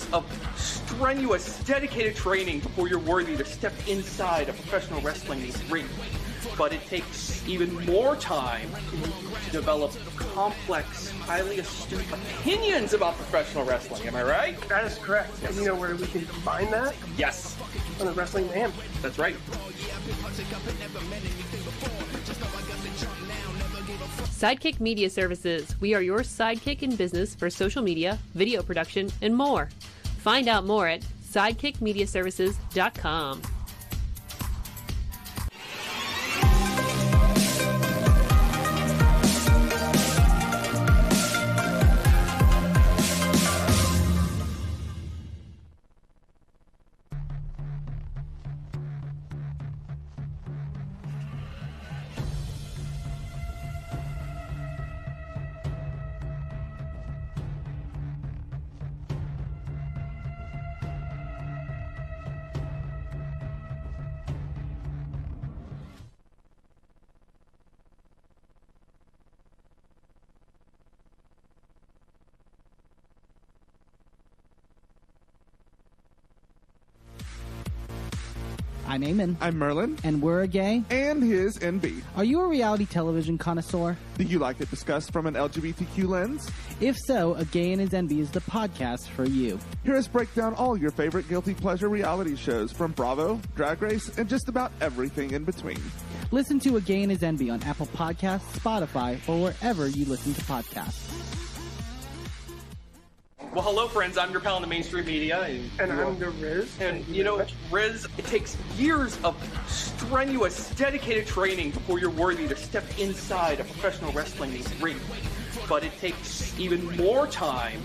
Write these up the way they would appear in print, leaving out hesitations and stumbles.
years of strenuous, dedicated training before you're worthy to step inside a professional wrestling ring. But it takes even more time to develop complex, highly astute opinions about professional wrestling. Am I right? That is correct. And you know where we can combine that? Yes. On the Wrestling Man. That's right. Sidekick Media Services. We are your sidekick in business for social media, video production, and more. Find out more at sidekickmediaservices.com. I'm Eamon. I'm Merlin. And we're a gay. And his NB. Are you a reality television connoisseur? Do you like it discussed from an LGBTQ lens? If so, A Gay and His NB is the podcast for you. Hear us break down all your favorite guilty pleasure reality shows from Bravo, Drag Race, and just about everything in between. Listen to A Gay and His NB on Apple Podcasts, Spotify, or wherever you listen to podcasts. Well, hello, friends. I'm your pal in the mainstream media. And I'm the Riz. And, you know, Riz, it takes years of strenuous, dedicated training before you're worthy to step inside a professional wrestling ring. But it takes even more time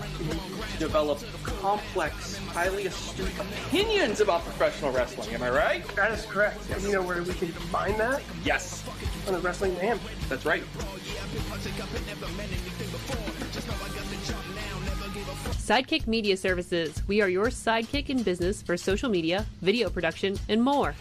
to develop complex, highly astute opinions about professional wrestling. Am I right? That is correct. And you know where we can combine that? Yes. On the Wrestling Man. That's right. Sidekick Media Services. We are your sidekick in business for social media, video production, and more.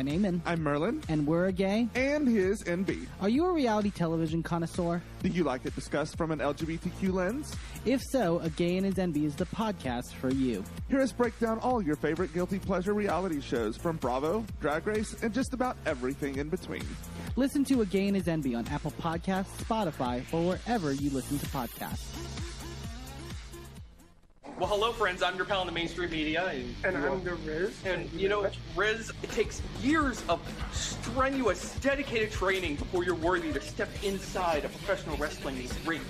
I'm Eamon. I'm Merlin. And we're a gay. And his NB. Are you a reality television connoisseur? Do you like it discussed from an LGBTQ lens? If so, A Gay and His NB is the podcast for you. Hear us break down all your favorite guilty pleasure reality shows from Bravo, Drag Race, and just about everything in between. Listen to A Gay and His NB on Apple Podcasts, Spotify, or wherever you listen to podcasts. Well, hello, friends. I'm your pal in the mainstream media. And I'm the Riz. And, you know, Riz, it takes years of strenuous, dedicated training before you're worthy to step inside a professional wrestling ring.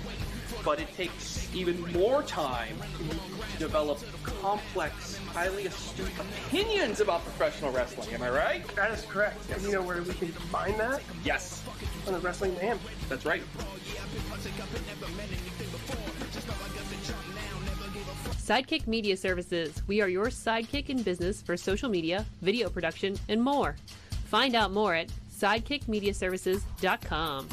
But it takes even more time to develop complex, highly astute opinions about professional wrestling. Am I right? That is correct. And you know where we can combine that? Yes. On the Wrestling Man. That's right. Sidekick Media Services. We are your sidekick in business for social media, video production, and more. Find out more at sidekickmediaservices.com.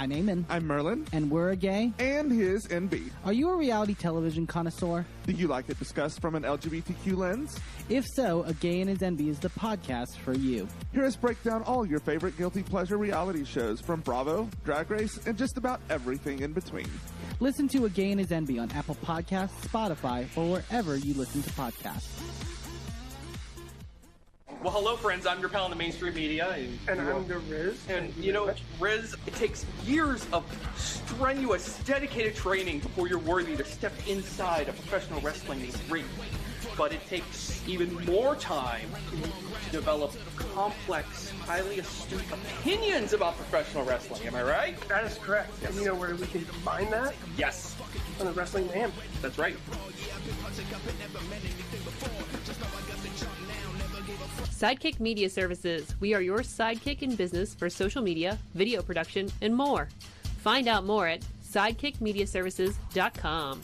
I'm Eamon. I'm Merlin. And we're a gay. And his NB. Are you a reality television connoisseur? Do you like it discussed from an LGBTQ lens? If so, A Gay and His NB is the podcast for you. Hear us break down all your favorite guilty pleasure reality shows from Bravo, Drag Race, and just about everything in between. Listen to A Gay and His NB on Apple Podcasts, Spotify, or wherever you listen to podcasts. Well, hello, friends. I'm your pal in the mainstream media. And I'm the Riz. And, you know, Riz, it takes years of strenuous, dedicated training before you're worthy to step inside a professional wrestling ring. But it takes even more time to develop complex, highly astute opinions about professional wrestling. Am I right? That is correct. And you know where we can combine that? Yes. On the Wrestling Mayhem. That's right. Sidekick Media Services. We are your sidekick in business for social media, video production, and more. Find out more at sidekickmediaservices.com.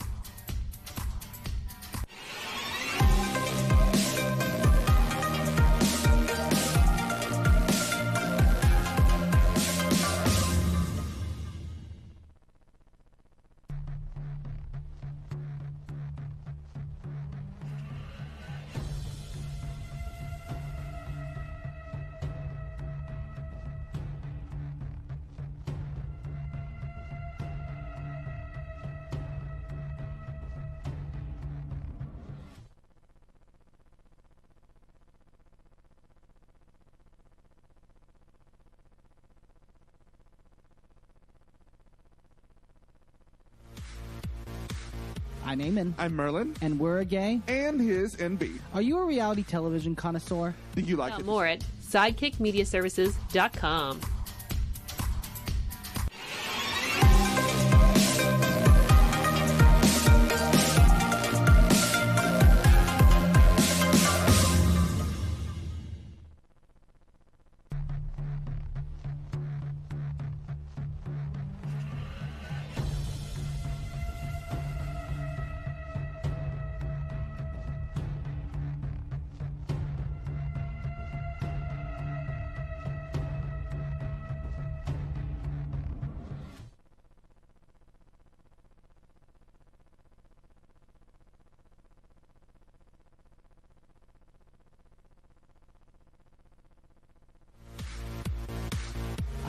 I'm Eamon. I'm Merlin. And we're a gay. And his NB. Are you a reality television connoisseur? Do you like Find it? out more at sidekickmediaservices.com.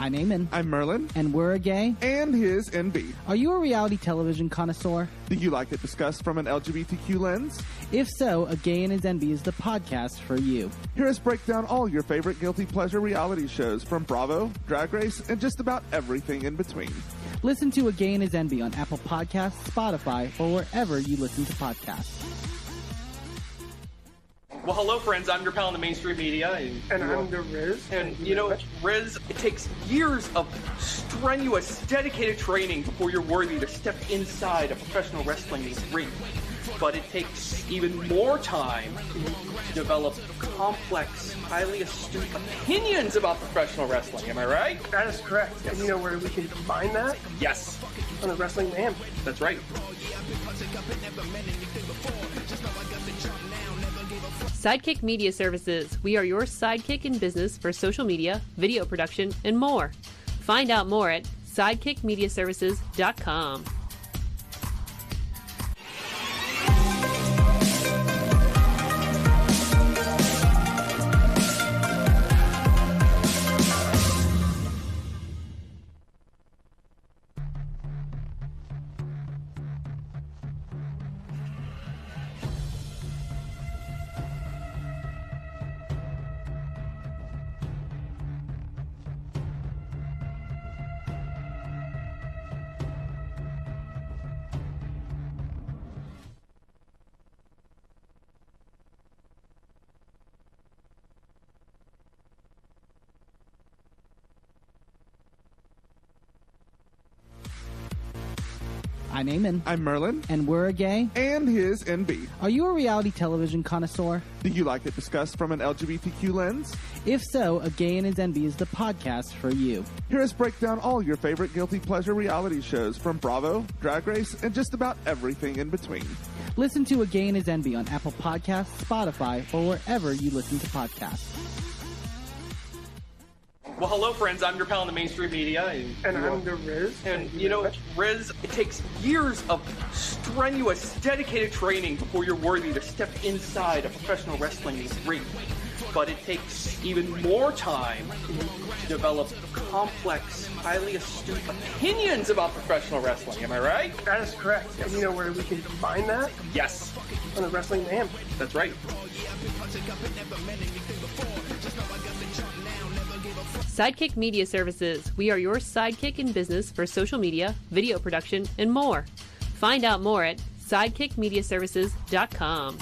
I'm Eamon. I'm Merlin. And we're a gay. And his NB. Are you a reality television connoisseur? Do you like it discussed from an LGBTQ lens? If so, A Gay and His NB is the podcast for you. Hear us break down all your favorite guilty pleasure reality shows from Bravo, Drag Race, and just about everything in between. Listen to A Gay and His NB on Apple Podcasts, Spotify, or wherever you listen to podcasts. Well, hello, friends. I'm your pal in the mainstream media. And I'm the Riz. And, you know, Riz, it takes years of strenuous, dedicated training before you're worthy to step inside a professional wrestling ring. But it takes even more time to develop complex, highly astute opinions about professional wrestling. Am I right? That is correct. And you know where we can combine that? Yes. On the Wrestling Mayhem. That's right. Sidekick Media Services. We are your sidekick in business for social media, video production, and more. Find out more at sidekickmediaservices.com. I'm Eamon. I'm Merlin. And we're a gay. And his NB. Are you a reality television connoisseur? Do you like it discussed from an LGBTQ lens? If so, A Gay and His NB is the podcast for you. Hear us break down all your favorite guilty pleasure reality shows from Bravo, Drag Race, and just about everything in between. Listen to A Gay and His NB on Apple Podcasts, Spotify, or wherever you listen to podcasts. Well, hello, friends. I'm your pal in the mainstream media. And I'm the Riz. And, you know, Riz, it takes years of strenuous, dedicated training before you're worthy to step inside a professional wrestling ring. But it takes even more time to develop complex, highly astute opinions about professional wrestling. Am I right? That is correct. And you know where we can combine that? Yes. On the Wrestling Man. That's right. Sidekick Media Services. We are your sidekick in business for social media, video production, and more. Find out more at sidekickmediaservices.com.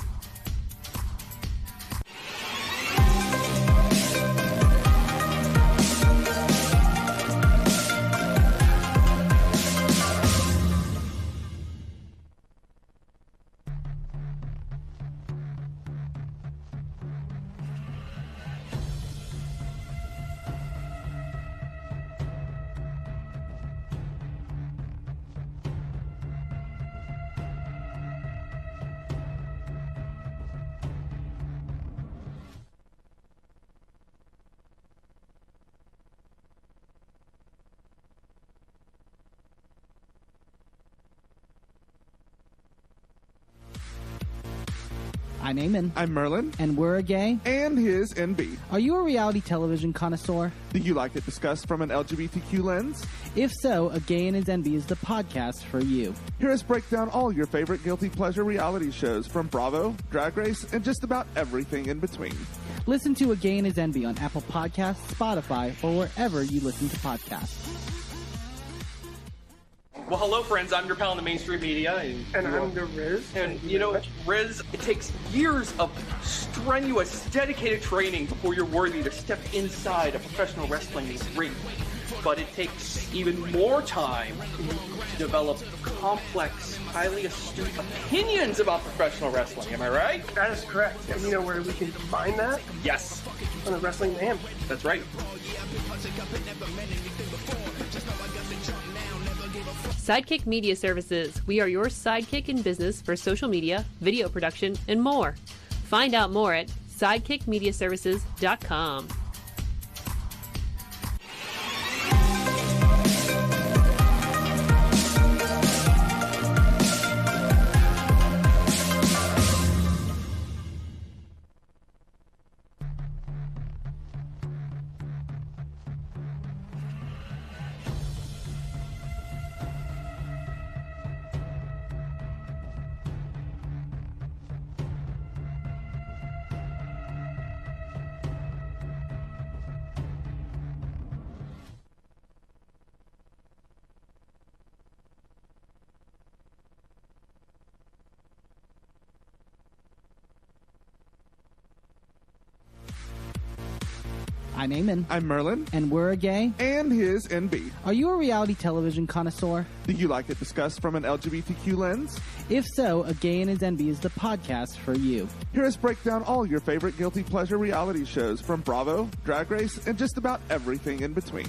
I'm Eamon. I'm Merlin. And we're a gay. And his NB. Are you a reality television connoisseur? Do you like it discussed from an LGBTQ lens? If so, A Gay and His NB is the podcast for you. Hear us break down all your favorite guilty pleasure reality shows from Bravo, Drag Race, and just about everything in between. Listen to A Gay and His NB on Apple Podcasts, Spotify, or wherever you listen to podcasts. Well, hello, friends. I'm your pal in the mainstream media. And I'm the Riz. And, you know, Riz, it takes years of strenuous, dedicated training before you're worthy to step inside a professional wrestling ring. But it takes even more time to develop complex, highly astute opinions about professional wrestling. Am I right? That is correct. And you know where we can combine that? Yes. On the Wrestling Man. That's right. Sidekick Media Services. We are your sidekick in business for social media, video production, and more. Find out more at sidekickmediaservices.com. I'm Eamon. I'm Merlin. And we're a gay. And his NB. Are you a reality television connoisseur? Do you like it discussed from an LGBTQ lens? If so, A Gay and His NB is the podcast for you. Hear us break down all your favorite guilty pleasure reality shows from Bravo, Drag Race, and just about everything in between.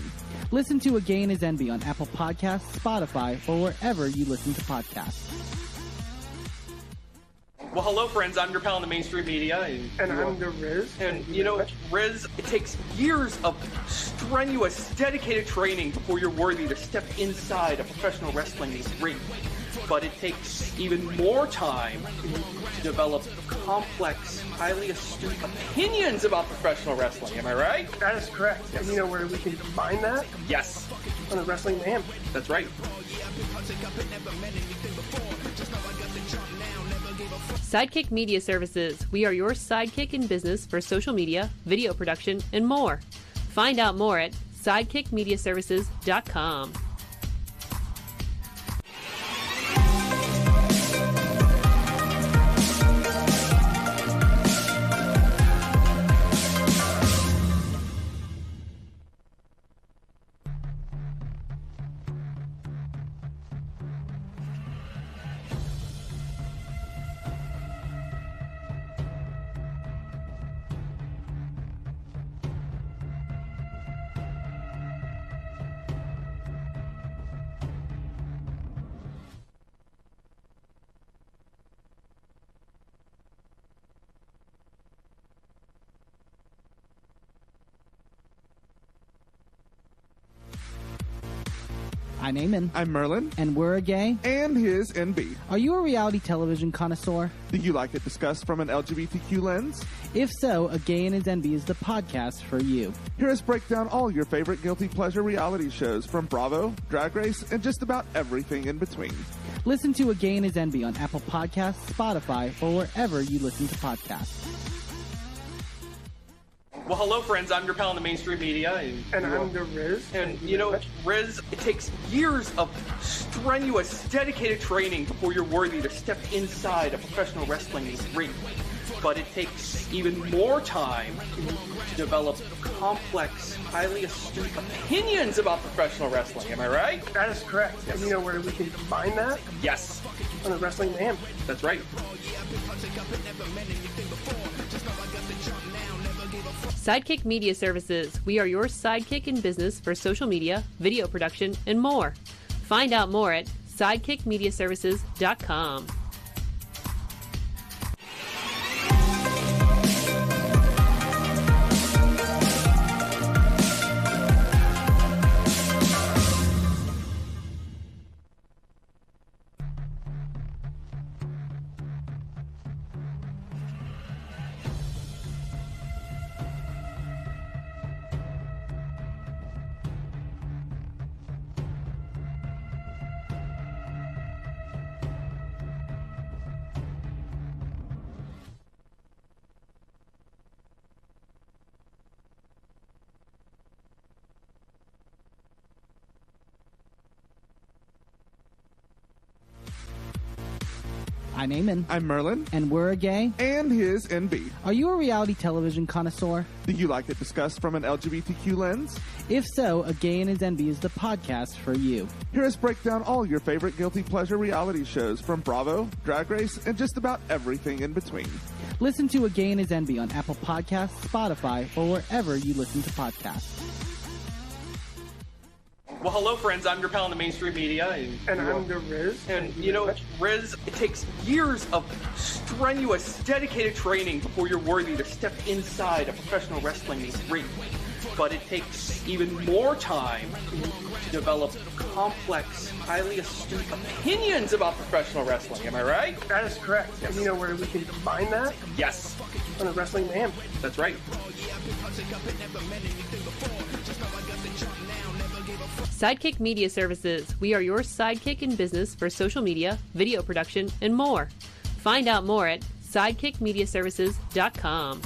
Listen to A Gay and His NB on Apple Podcasts, Spotify, or wherever you listen to podcasts. Well, hello, friends. I'm your pal in the mainstream media. And I'm the Riz. And, you know, Riz, it takes years of strenuous, dedicated training before you're worthy to step inside a professional wrestling ring. But it takes even more time to develop complex, highly astute opinions about professional wrestling. Am I right? That is correct. And you know where we can combine that? Yes. On the Wrestling Man. That's right. Sidekick Media Services. We are your sidekick in business for social media, video production, and more. Find out more at sidekickmediaservices.com. I'm Eamon. I'm Merlin. And we're a gay. And his NB. Are you a reality television connoisseur? Do you like it discussed from an LGBTQ lens? If so, A Gay and His NB is the podcast for you. Hear us break down all your favorite guilty pleasure reality shows from Bravo, Drag Race, and just about everything in between. Listen to A Gay and His NB on Apple Podcasts, Spotify, or wherever you listen to podcasts. Well, hello, friends. I'm your pal in the mainstream media. And I'm the Riz. And, you know, Riz, it takes years of strenuous, dedicated training before you're worthy to step inside a professional wrestling ring. But it takes even more time to develop complex, highly astute opinions about professional wrestling. Am I right? That is correct. Yes. And you know where we can combine that? Yes. On the Wrestling Mayhem. That's right. Sidekick Media Services. We are your sidekick in business for social media, video production, and more. Find out more at sidekickmediaservices.com. I'm Eamon. I'm Merlin. And we're a gay. And his NB. Are you a reality television connoisseur? Do you like it discussed from an LGBTQ lens? If so, A Gay and His NB is the podcast for you. Hear us break down all your favorite guilty pleasure reality shows from Bravo, Drag Race, and just about everything in between. Listen to A Gay and His NB on Apple Podcasts, Spotify, or wherever you listen to podcasts. Well, hello, friends. I'm your pal in the mainstream media. And I'm the Riz. And, you know, Riz, it takes years of strenuous, dedicated training before you're worthy to step inside a professional wrestling ring. But it takes even more time to develop complex, highly astute opinions about professional wrestling. Am I right? That is correct. And you know where we can combine that? Yes. On the Wrestling Mayhem. That's right. Sidekick Media Services. We are your sidekick in business for social media, video production, and more. Find out more at sidekickmediaservices.com.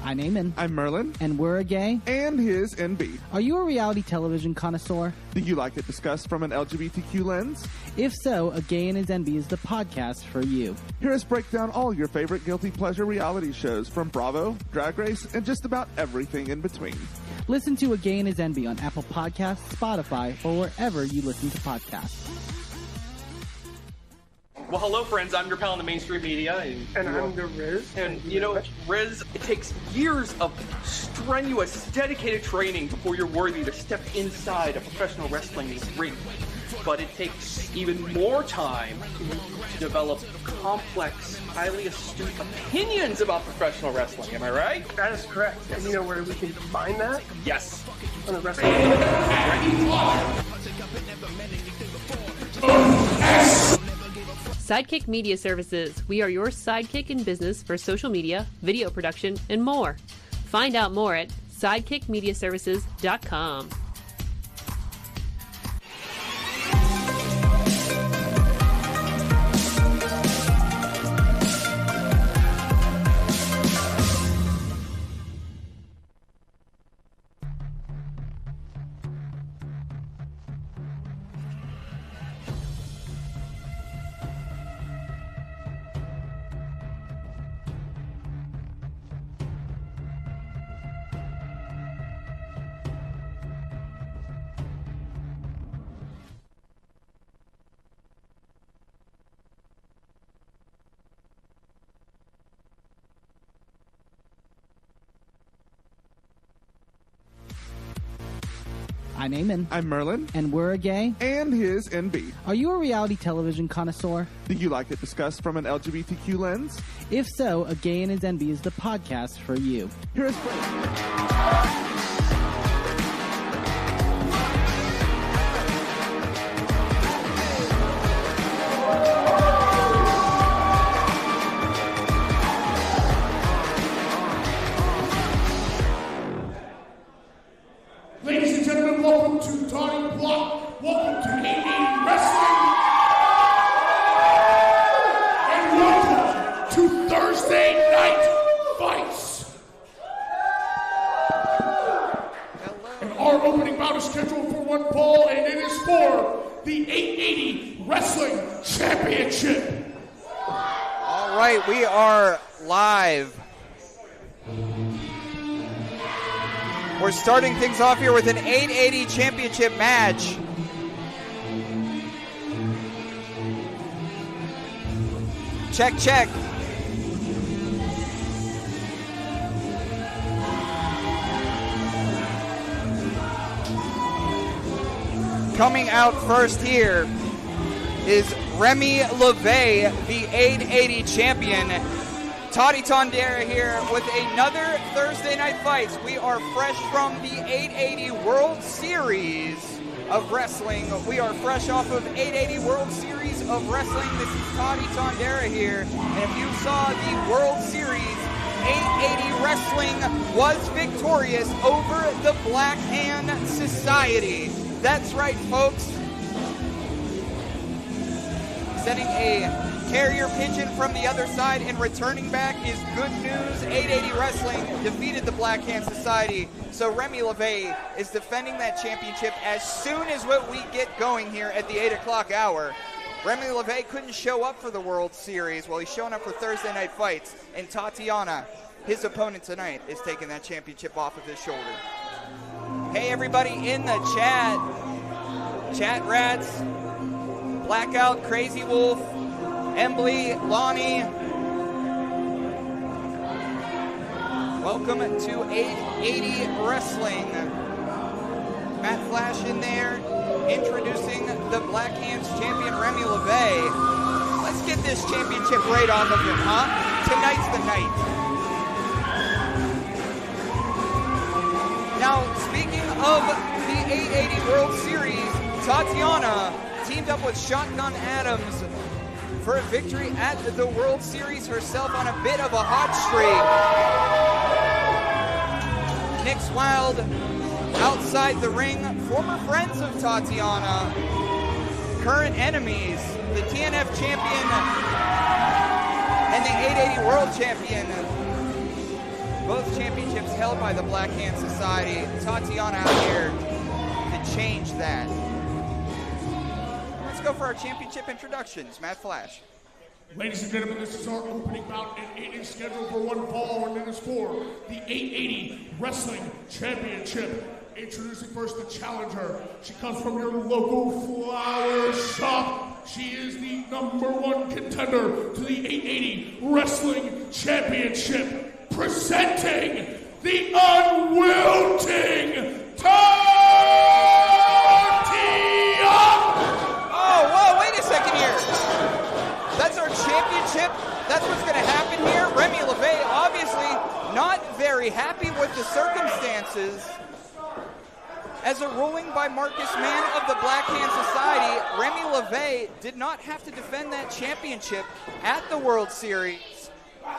I'm Eamon. I'm Merlin. And we're a gay. And his NB. Are you a reality television connoisseur? Do you like it discussed from an LGBTQ lens? If so, A Gay and His NB is the podcast for you. Hear us break down all your favorite guilty pleasure reality shows from Bravo, Drag Race, and just about everything in between. Listen to A Gay and His NB on Apple Podcasts, Spotify, or wherever you listen to podcasts. Well, hello, friends. I'm your pal in the mainstream media. And I'm the Riz. And, you know, Riz, it takes years of strenuous, dedicated training before you're worthy to step inside a professional wrestling ring. But it takes even more time to develop complex, highly astute opinions about professional wrestling. Am I right? That is correct. And you know where we can combine that? Yes. On the Wrestling Mayhem. Sidekick Media Services. We are your sidekick in business for social media, video production, and more. Find out more at sidekickmediaservices.com. I'm Eamon. I'm Merlin. And we're a gay. And his NB. Are you a reality television connoisseur? Do you like it discussed from an LGBTQ lens? If so, A Gay and His NB is the podcast for you. Here's Ladies and gentlemen, welcome to Donnie Block. Welcome to IndyWrestling. And welcome to Thursday Night Fights. And our opening bout is scheduled for one fall, and it is for the 880 Wrestling Championship. All right, we are live. We're starting things off here with an 880 championship match. Check, check. Coming out first here is Remy Lavey, the 880 champion. Tatiana here with another Thursday Night Fights. We are fresh from the 880 World Series of Wrestling. We are fresh off of 880 World Series of Wrestling. This is Tatiana here. And if you saw the World Series, 880 Wrestling was victorious over the Black Hand Society. That's right, folks. Sending a carrier pigeon from the other side and returning back is good news. 880 Wrestling defeated the Black Hand Society. So Remy Lavey is defending that championship as soon as we get going here at the 8 o'clock hour. Remy Lavey couldn't show up for the World Series. Well, he's showing up for Thursday Night Fights. And Tatiana, his opponent tonight, is taking that championship off of his shoulder. Hey, everybody in the chat. Chat rats. Blackout, Crazy Wolf, Embley, Lonnie. Welcome to 880 Wrestling. Matt Flash in there, introducing the Black Hands champion, Remy Lavey. Let's get this championship right off of him, huh? Tonight's the night. Now, speaking of the 880 World Series, Tatiana teamed up with Shotgun Adams for a victory at the World Series herself on a bit of a hot streak. Nick's Wild outside the ring, former friends of Tatiana, current enemies, the TNF champion and the 880 World champion. Both championships held by the Black Hand Society. Tatiana out here to change that. Let's go for our championship introductions. Matt Flash. Ladies and gentlemen, this is our opening bout, and it is scheduled for one fall, and it is for the 880 Wrestling Championship. Introducing first the challenger. She comes from your local flower shop. She is the #1 contender to the 880 Wrestling Championship. Presenting the unwilting Second here. That's our championship. That's what's going to happen here. Remy Lavey obviously not very happy with the circumstances. As a ruling by Marcus Mann of the Black Hand Society, Remy Lavey did not have to defend that championship at the World Series.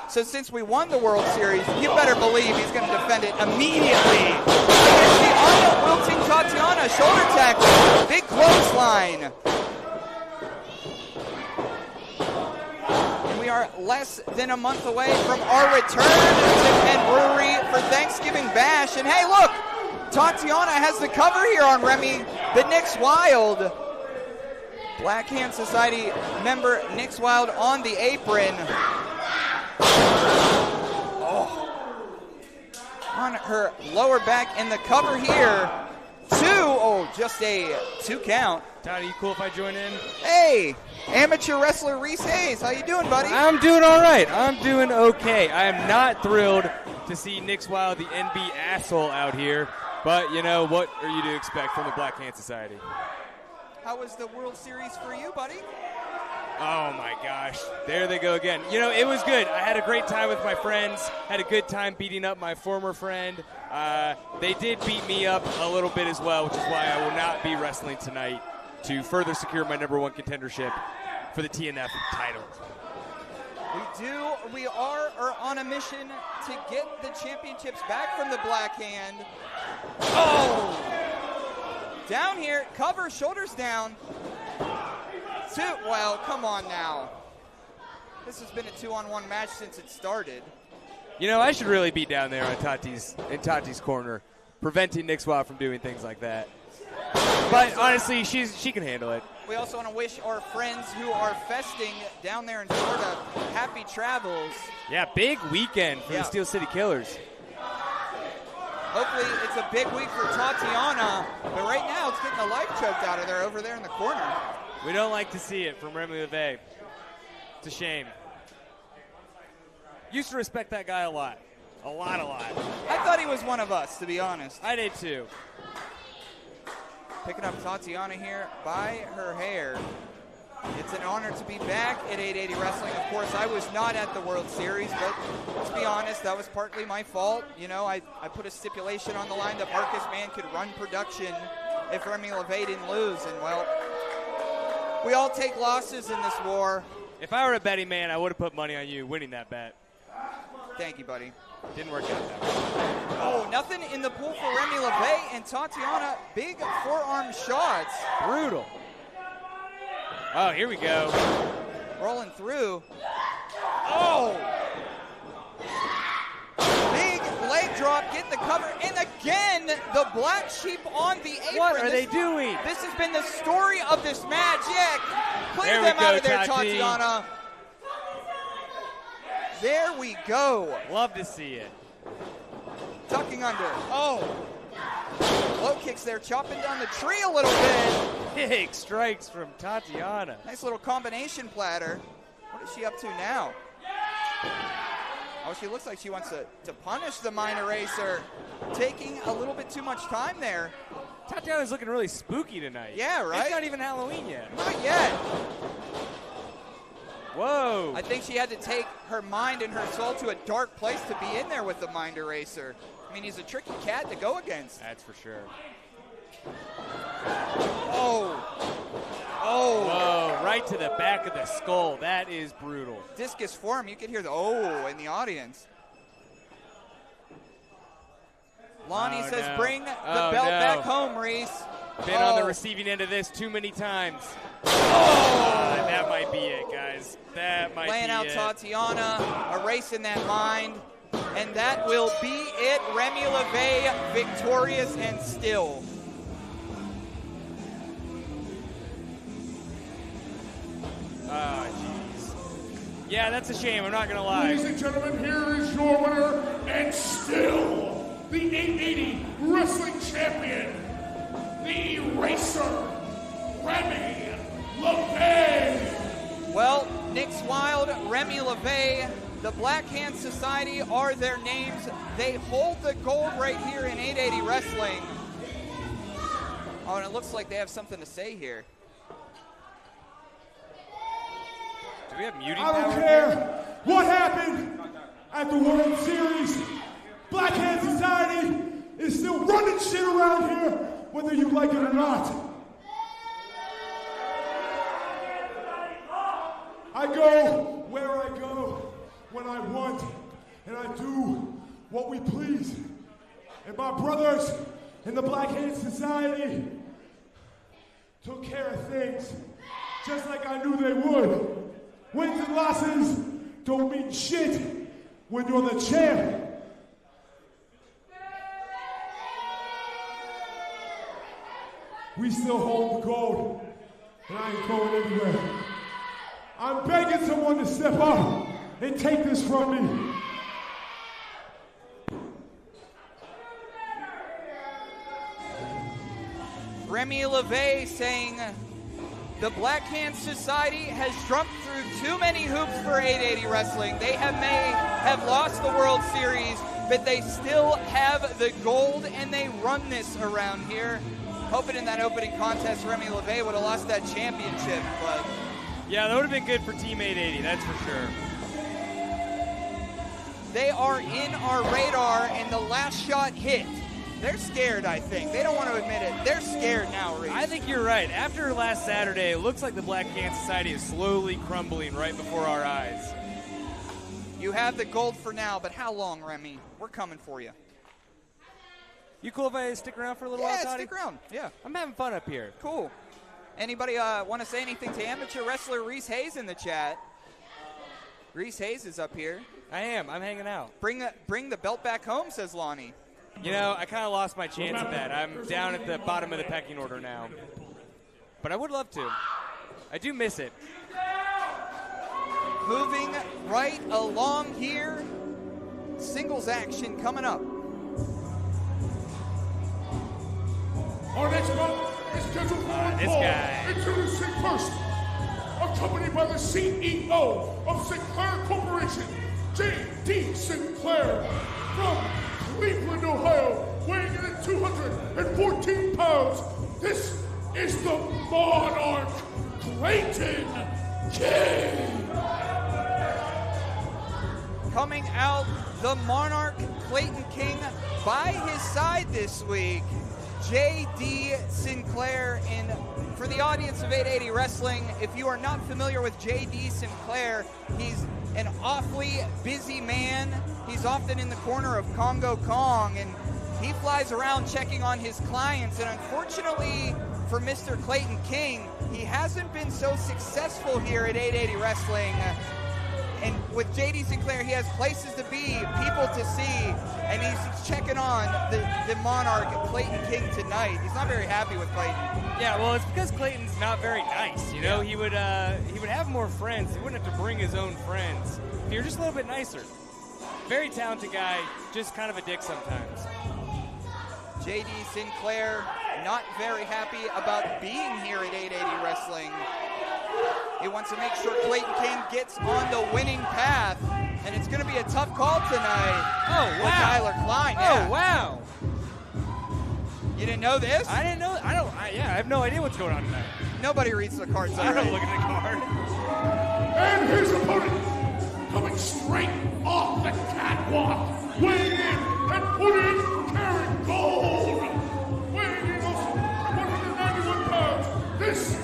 So since we won the World Series, you better believe he's going to defend it immediately. There's the unwilting Tatiana shoulder tackle. Big clothesline. We are less than a month away from our return to Penn Brewery for Thanksgiving Bash. And hey, look, Tatiana has the cover here on Remy, the Nick's Wild. Black Hand Society member Nick's Wild on the apron. Oh. On her lower back, and the cover here. Just a 2 count. Todd, are you cool if I join in? Hey, amateur wrestler Reese Hayes. How you doing, buddy? I'm doing all right. I'm doing okay. I am not thrilled to see Nick's Wild, the NB asshole, out here. But, you know, what are you to expect from the Black Hand Society? How was the World Series for you, buddy? Oh, my gosh. There they go again. You know, it was good. I had a great time with my friends. Had a good time beating up my former friend. They did beat me up a little bit as well, which is why I will not be wrestling tonight to further secure my #1 contendership for the TNF title. We are on a mission to get the championships back from the Black Hand. Oh! Down here, cover, shoulders down. Well, come on now. This has been a 2-on-1 match since it started. You know, I should really be down there in Tati's corner, preventing Nick Swab from doing things like that. But honestly, she can handle it. We also want to wish our friends who are festing down there in Florida happy travels. Yeah, big weekend for the Steel City Killers. Hopefully it's a big week for Tatiana, but right now it's getting the life choked out of there over there in the corner. We don't like to see it from Remy Lavey. It's a shame. Used to respect that guy a lot. A lot. I thought he was one of us, to be honest. I did too. Picking up Tatiana here by her hair. It's an honor to be back at 880 Wrestling. Of course, I was not at the World Series, but let's be honest, that was partly my fault. You know, I put a stipulation on the line that Marcus Mann could run production if Remy Lavey didn't lose, and well, we all take losses in this war. If I were a betting man, I would have put money on you winning that bet. Thank you, buddy. Didn't work out that way. Oh, nothing in the pool for Remy Lavey, and Tatiana, big forearm shots. Brutal. Oh, here we go. Rolling through. Oh! Big leg drop, get the cover, and again, the black sheep on the apron. What are they doing? This has been the story of this match. Yeah, clear them out of there, Tatiana. There we go. Love to see it. Tucking under. Oh. Low kicks there, chopping down the tree a little bit. Big strikes from Tatiana. Nice little combination platter. What is she up to now? Oh, she looks like she wants to punish the Mind Eraser. Taking a little bit too much time there. Tatiana's looking really spooky tonight. Yeah, right? It's not even Halloween yet. Not yet. Whoa. I think she had to take her mind and her soul to a dark place to be in there with the Mind Eraser. I mean, he's a tricky cat to go against. That's for sure. Oh. Oh. Whoa, right to the back of the skull. That is brutal. Discus form. You could hear the oh in the audience. Lonnie says, no. bring the belt back home, Reese. Been on the receiving end of this too many times. Oh! That might be it, guys. That might Laying be out it. Tatiana, erasing that mind. And that will be it. Remy Lavey victorious and still. Oh, jeez. Yeah, that's a shame. I'm not going to lie. Ladies and gentlemen, here is your winner and still the 880 Wrestling Champion, the Racer, Remy Lavey. Well, Nick's Wild, Remy Lavey, the Black Hand Society are their names. They hold the gold right here in 880 Wrestling. Oh, and it looks like they have something to say here. Do we have muting I don't power care here? what happened at the World Series. Black Hand Society is still running shit around here, whether you like it or not. I go where I go, when I want, and I do what we please. And my brothers in the Black Hand Society took care of things just like I knew they would. Wins and losses don't mean shit when you're the champ. We still hold the gold, and I ain't going anywhere. I'm begging someone to step up and take this from me. Remy Lavey saying the Black Hand Society has jumped through too many hoops for 880 Wrestling. They may have lost the World Series, but they still have the gold, and they run this around here. Hoping in that opening contest, Remy Lavey would have lost that championship, but... Yeah, that would have been good for Team 880, that's for sure. They are in our radar, and the last shot hit. They're scared, I think. They don't want to admit it. They're scared now, Reese. I think you're right. After last Saturday, it looks like the Black Can Society is slowly crumbling right before our eyes. You have the gold for now, but how long, Remy? We're coming for you. You cool if I stick around for a little while, Toddy? Yeah, stick around. Yeah. I'm having fun up here. Cool. Anybody want to say anything to amateur wrestler Reese Hayes in the chat? Reese Hayes is up here. I am. I'm hanging out. Bring the belt back home, says Lonnie. You know, I kind of lost my chance at that. I'm down at the bottom of the pecking order now. But I would love to. I do miss it. Moving right along here. Singles action coming up. Our next bout is scheduled for this guy. Introducing first, accompanied by the CEO of Sinclair Corporation, J.D. Sinclair, from Cleveland, Ohio, weighing in at 214 pounds. This is the Monarch, Clayton King. Coming out, the Monarch, Clayton King, by his side this week. J.D. Sinclair, and for the audience of 880 Wrestling, if you are not familiar with J.D. Sinclair, he's an awfully busy man. He's often in the corner of Congo Kong, and he flies around checking on his clients, and unfortunately for Mr. Clayton King, he hasn't been so successful here at 880 Wrestling. And with J.D. Sinclair, he has places to be, people to see, and he's checking on the Monarch, Clayton King, tonight. He's not very happy with Clayton. Yeah, well, it's because Clayton's not very nice. You know, he would have more friends. He wouldn't have to bring his own friends. If you're just a little bit nicer. Very talented guy, just kind of a dick sometimes. J.D. Sinclair not very happy about being here at 880 Wrestling. He wants to make sure Clayton King gets on the winning path, and it's going to be a tough call tonight. Oh, wow. With Tyler Klein. Yeah. Oh, wow. You didn't know this? I didn't know. I have no idea what's going on tonight. Nobody reads the cards. I don't look at the card. And his opponent, coming straight off the catwalk, weighing in at 48 karat gold, weighing in also 191 pounds. This is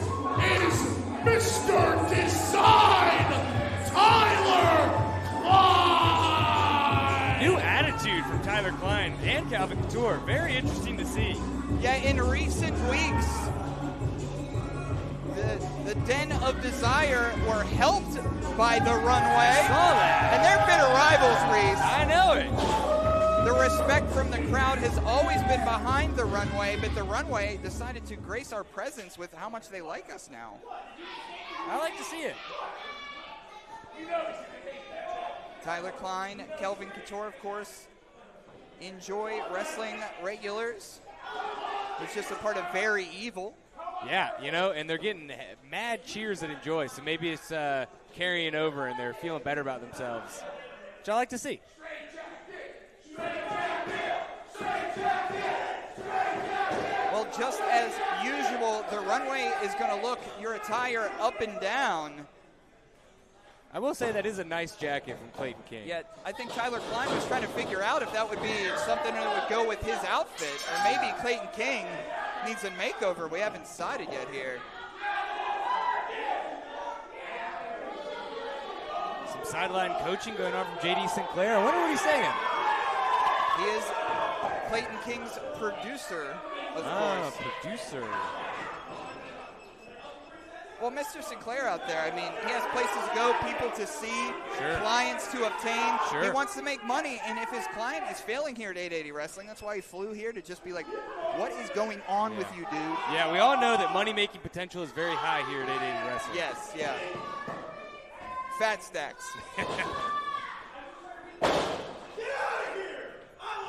Mr. Design, Tyler Klein! New attitude from Tyler Klein and Calvin Couture. Very interesting to see. Yeah, in recent weeks, the Den of Desire were helped by the Runway. I saw that. And they're bitter rivals, Reese. I know it. The respect from the crowd has always been behind the Runway, but the Runway decided to grace our presence with how much they like us now. I like to see it. Tyler Klein, Kelvin Couture, of course. Enjoy Wrestling regulars. It's just a part of Very Evil. Yeah, you know, and they're getting mad cheers at Enjoy, so maybe it's carrying over and they're feeling better about themselves, which I like to see. Well, just as usual, the Runway is going to look your attire up and down. I will say that is a nice jacket from Clayton King. Yeah, I think Tyler Klein was trying to figure out if that would be something that would go with his outfit, or maybe Clayton King needs a makeover. We haven't decided yet here. Some sideline coaching going on from J.D. Sinclair. I wonder what he's saying. He is Clayton King's producer, of course. Producer. Well, Mr. Sinclair out there, I mean, he has places to go, people to see, clients to obtain. He wants to make money, and if his client is failing here at 880 Wrestling, that's why he flew here, to just be like, what is going on with you, dude? Yeah, we all know that money-making potential is very high here at 880 Wrestling. Yes, yeah. Fat stacks.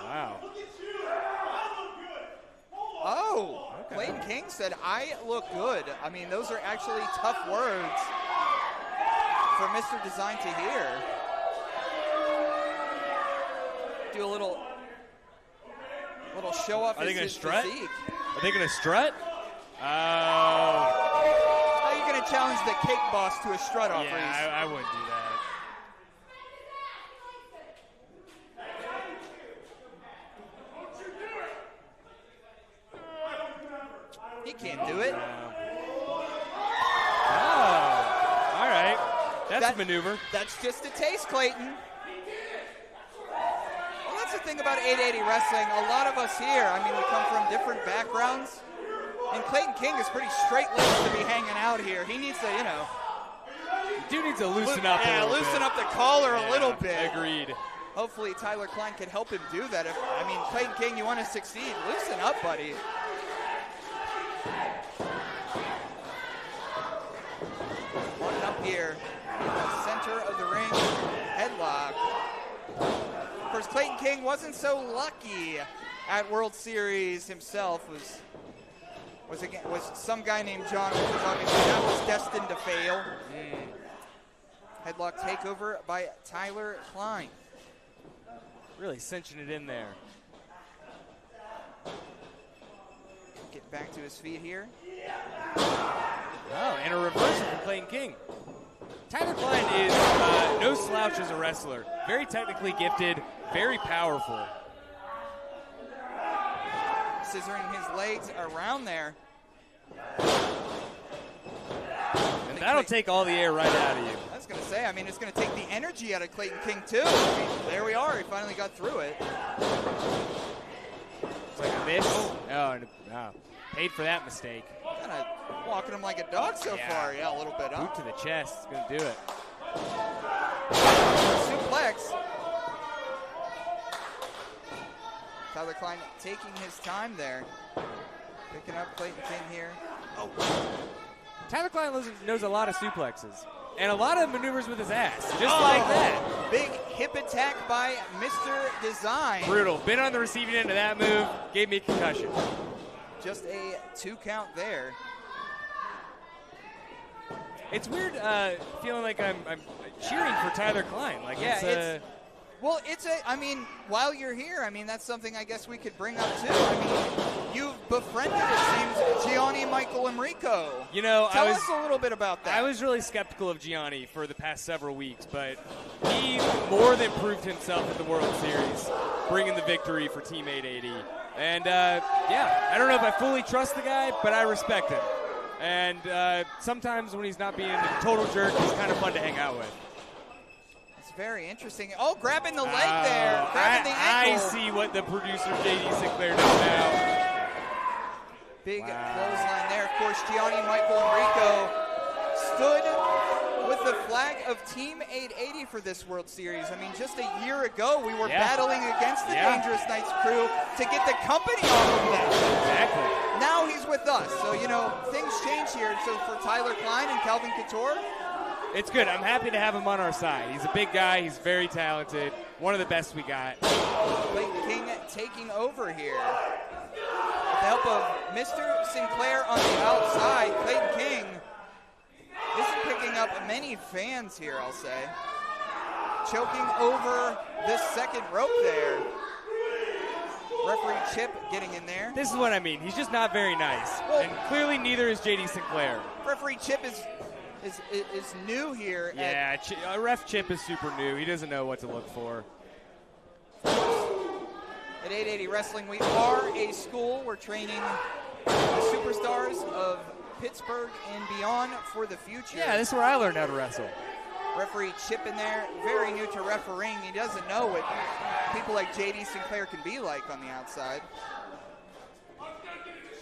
Wow. Oh, okay. Clayton King said, I look good. I mean, those are actually tough words for Mr. Design to hear. do a little show off. Are they going to strut? Physique. Are they going to strut? Oh. How are you going to challenge the cake boss to a strut off? Yeah, I wouldn't do that. He can't do it. Oh, all right. That's a maneuver. That's just a taste, Clayton. Well, that's the thing about 880 wrestling. A lot of us here, I mean, we come from different backgrounds. And Clayton King is pretty straight-laced to be hanging out here. He needs to, you know. Dude needs to loosen up a little bit. Loosen up the collar a little bit. Agreed. Hopefully Tyler Klein can help him do that. I mean, Clayton King, you want to succeed. Loosen up, buddy. One up here. Center of the ring. Headlock. Of course, Clayton King wasn't so lucky at World Series himself. Was some guy named John, which was obviously that was destined to fail. Headlock takeover by Tyler Klein. Really cinching it in there. Get back to his feet here. Oh, and a reversal from Clayton King. Tyler Klein is no slouch as a wrestler. Very technically gifted, very powerful. Scissoring his legs around there. And that'll take all the air right out of you. I was going to say, I mean, it's going to take the energy out of Clayton King, too. I mean, there we are. He finally got through it. It's like a miss. Oh, paid for that mistake. Kind of walking him like a dog so far. Yeah, a little bit. Boot to the chest. It's going to do it. Suplex. Tyler Klein taking his time there. Picking up Clayton King here. Oh. Tyler Klein knows a lot of suplexes. And a lot of maneuvers with his ass. Just like that. Big hip attack by Mr. Design. Brutal. Been on the receiving end of that move. Gave me a concussion. Just a 2 count there. It's weird feeling like I'm cheering for Tyler Klein. Like yeah, I mean, while you're here, I mean, that's something I guess we could bring up too. I mean, you've befriended, it seems, Gianni Michael Enrico. You know, Tell us a little bit about that. I was really skeptical of Gianni for the past several weeks, but he more than proved himself at the World Series, bringing the victory for Team 880. And, I don't know if I fully trust the guy, but I respect him. And sometimes when he's not being a total jerk, he's kind of fun to hang out with. Very interesting. Oh, grabbing the leg there. Grabbing the ankle. I see what the producer, J.D. Sinclair, does now. Big clothesline there. Of course, Gianni Michael Enrico stood with the flag of Team 880 for this World Series. I mean, just a year ago, we were battling against the Dangerous Knights crew to get the company off of them. Exactly. Now he's with us. So, you know, things change here. So for Tyler Klein and Calvin Couture, it's good. I'm happy to have him on our side. He's a big guy. He's very talented. One of the best we got. Clayton King taking over here. With the help of Mr. Sinclair on the outside, Clayton King isn't picking up many fans here, I'll say. Choking over this second rope there. Referee Chip getting in there. This is what I mean. He's just not very nice. Well, and clearly neither is J.D. Sinclair. Referee Chip is new here. Yeah, Ref Chip is super new. He doesn't know what to look for. At 880 Wrestling, we are a school. We're training the superstars of Pittsburgh and beyond for the future. Yeah, this is where I learned how to wrestle. Referee Chip in there, very new to refereeing. He doesn't know what people like J.D. Sinclair can be like on the outside.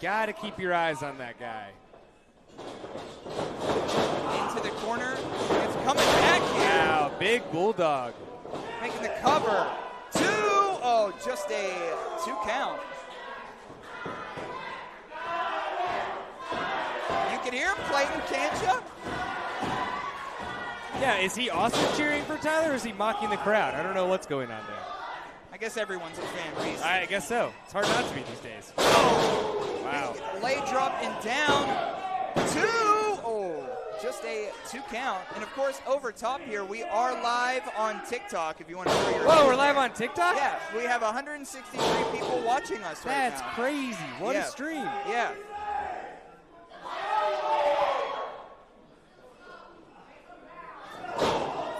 Got to keep your eyes on that guy. Into the corner. It's coming back here. Wow, big bulldog. Making the cover. 2. Oh, just a 2 count. You can hear him, Clayton, can't you? Yeah, is he also cheering for Tyler or is he mocking the crowd? I don't know what's going on there. I guess everyone's a fan, Reese. I guess so. It's hard not to be these days. Oh, wow. Lay drop and down. 2. Oh, just a 2 count. And of course, over top here, we are live on TikTok. If you want to throw your Whoa, we're live on TikTok? Yeah, we have 163 people watching us right now. That's crazy. What a stream. Yeah.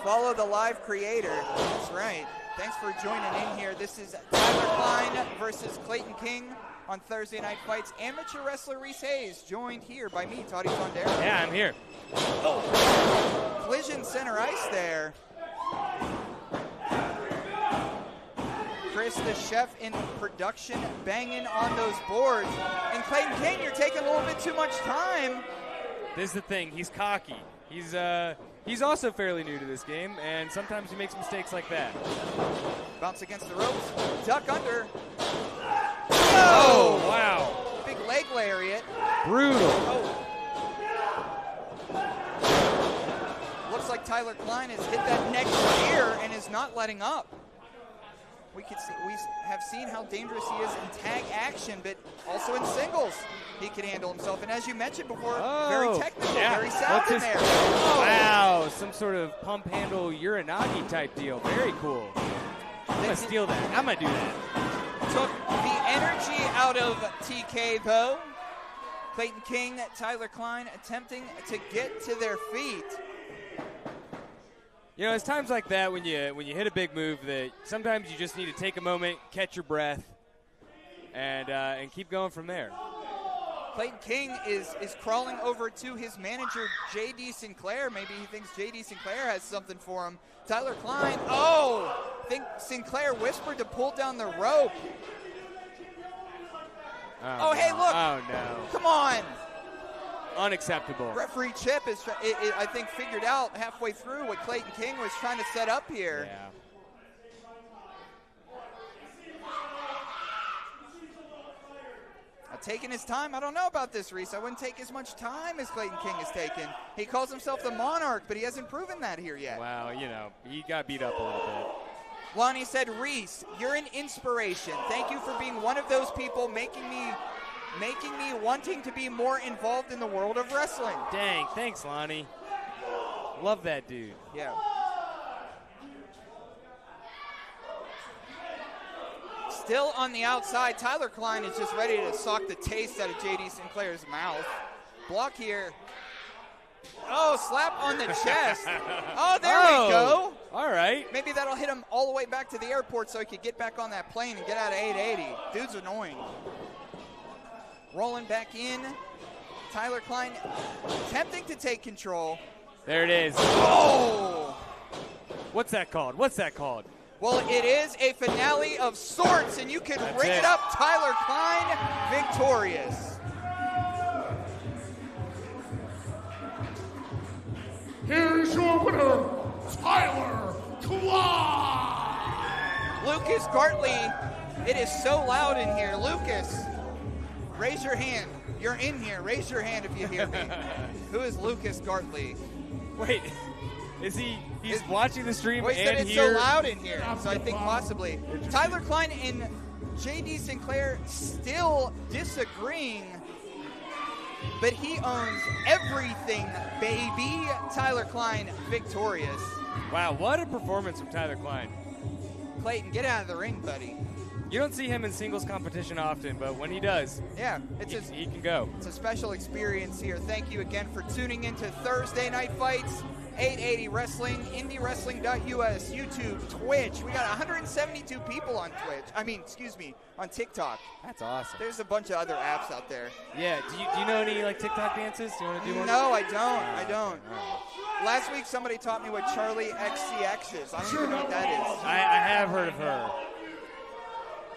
Follow the live creator. That's right. Thanks for joining in here. This is Tyler Klein versus Clayton King on Thursday Night Fights. Amateur wrestler Reese Hayes joined here by me, Toddy Contender. Yeah, I'm here. Oh, collision center ice there. Chris, the chef in production, banging on those boards. And Clayton King, you're taking a little bit too much time. This is the thing. He's cocky. He's also fairly new to this game, and sometimes he makes mistakes like that. Bounce against the ropes. Duck under. Oh, wow. Big leg lariat. Brutal. Oh. Looks like Tyler Klein has hit that neck gear and is not letting up. We have seen how dangerous he is in tag action, but also in singles. He can handle himself. And as you mentioned before, very technical, very sound in there. Wow, some sort of pump handle Uranagi type deal. Very cool. I'm going to steal that. I'm going to do that. Took the energy out of TK, though. Clayton King, Tyler Klein attempting to get to their feet. You know, it's times like that when you hit a big move that sometimes you just need to take a moment, catch your breath, and keep going from there. Clayton King is crawling over to his manager, J.D. Sinclair. Maybe he thinks J.D. Sinclair has something for him. Tyler Klein, I think Sinclair whispered to pull down the rope. Oh, hey, look. Oh, no. Come on. Unacceptable. Referee Chip is, I think, figured out halfway through what Clayton King was trying to set up here. Yeah. Taking his time. I don't know about this, Reese. I wouldn't take as much time as Clayton King has taken. He calls himself the Monarch, but he hasn't proven that here yet. Wow, you know, he got beat up a little bit. Lonnie said, Reese, you're an inspiration. Thank you for being one of those people making me wanting to be more involved in the world of wrestling. Dang, thanks, Lonnie. Love that dude. Yeah. Still on the outside, Tyler Klein is just ready to sock the taste out of J.D. Sinclair's mouth. Block here. Oh, slap on the chest. Oh, there we go. All right. Maybe that'll hit him all the way back to the airport so he could get back on that plane and get out of 880. Dude's annoying. Rolling back in. Tyler Klein attempting to take control. There it is. Oh! What's that called? What's that called? Well, it is a finale of sorts, and you can ring it up. Tyler Klein victorious. Here's your winner, Tyler Klein. Lucas Gartley, it is so loud in here. Lucas, raise your hand. You're in here. Raise your hand if you hear me. Who is Lucas Gartley? Wait, is he's watching the stream Well, he said and it's here? so loud in here, so I think possibly. Tyler Klein and J.D. Sinclair still disagreeing, but he owns everything, baby. Tyler Klein victorious. Wow, what a performance from Tyler Klein. Clayton, get out of the ring, buddy. You don't see him in singles competition often, but when he does, yeah, he can go. It's a special experience here. Thank you again for tuning into Thursday Night Fights, 880 Wrestling, IndyWrestling.us, YouTube, Twitch. We got 172 people on Twitch. On TikTok. That's awesome. There's a bunch of other apps out there. Yeah. Do you know any TikTok dances? Do you want to do one? No, I don't. Last week somebody taught me what Charlie XCX is. I don't even know what that is. I have heard of her.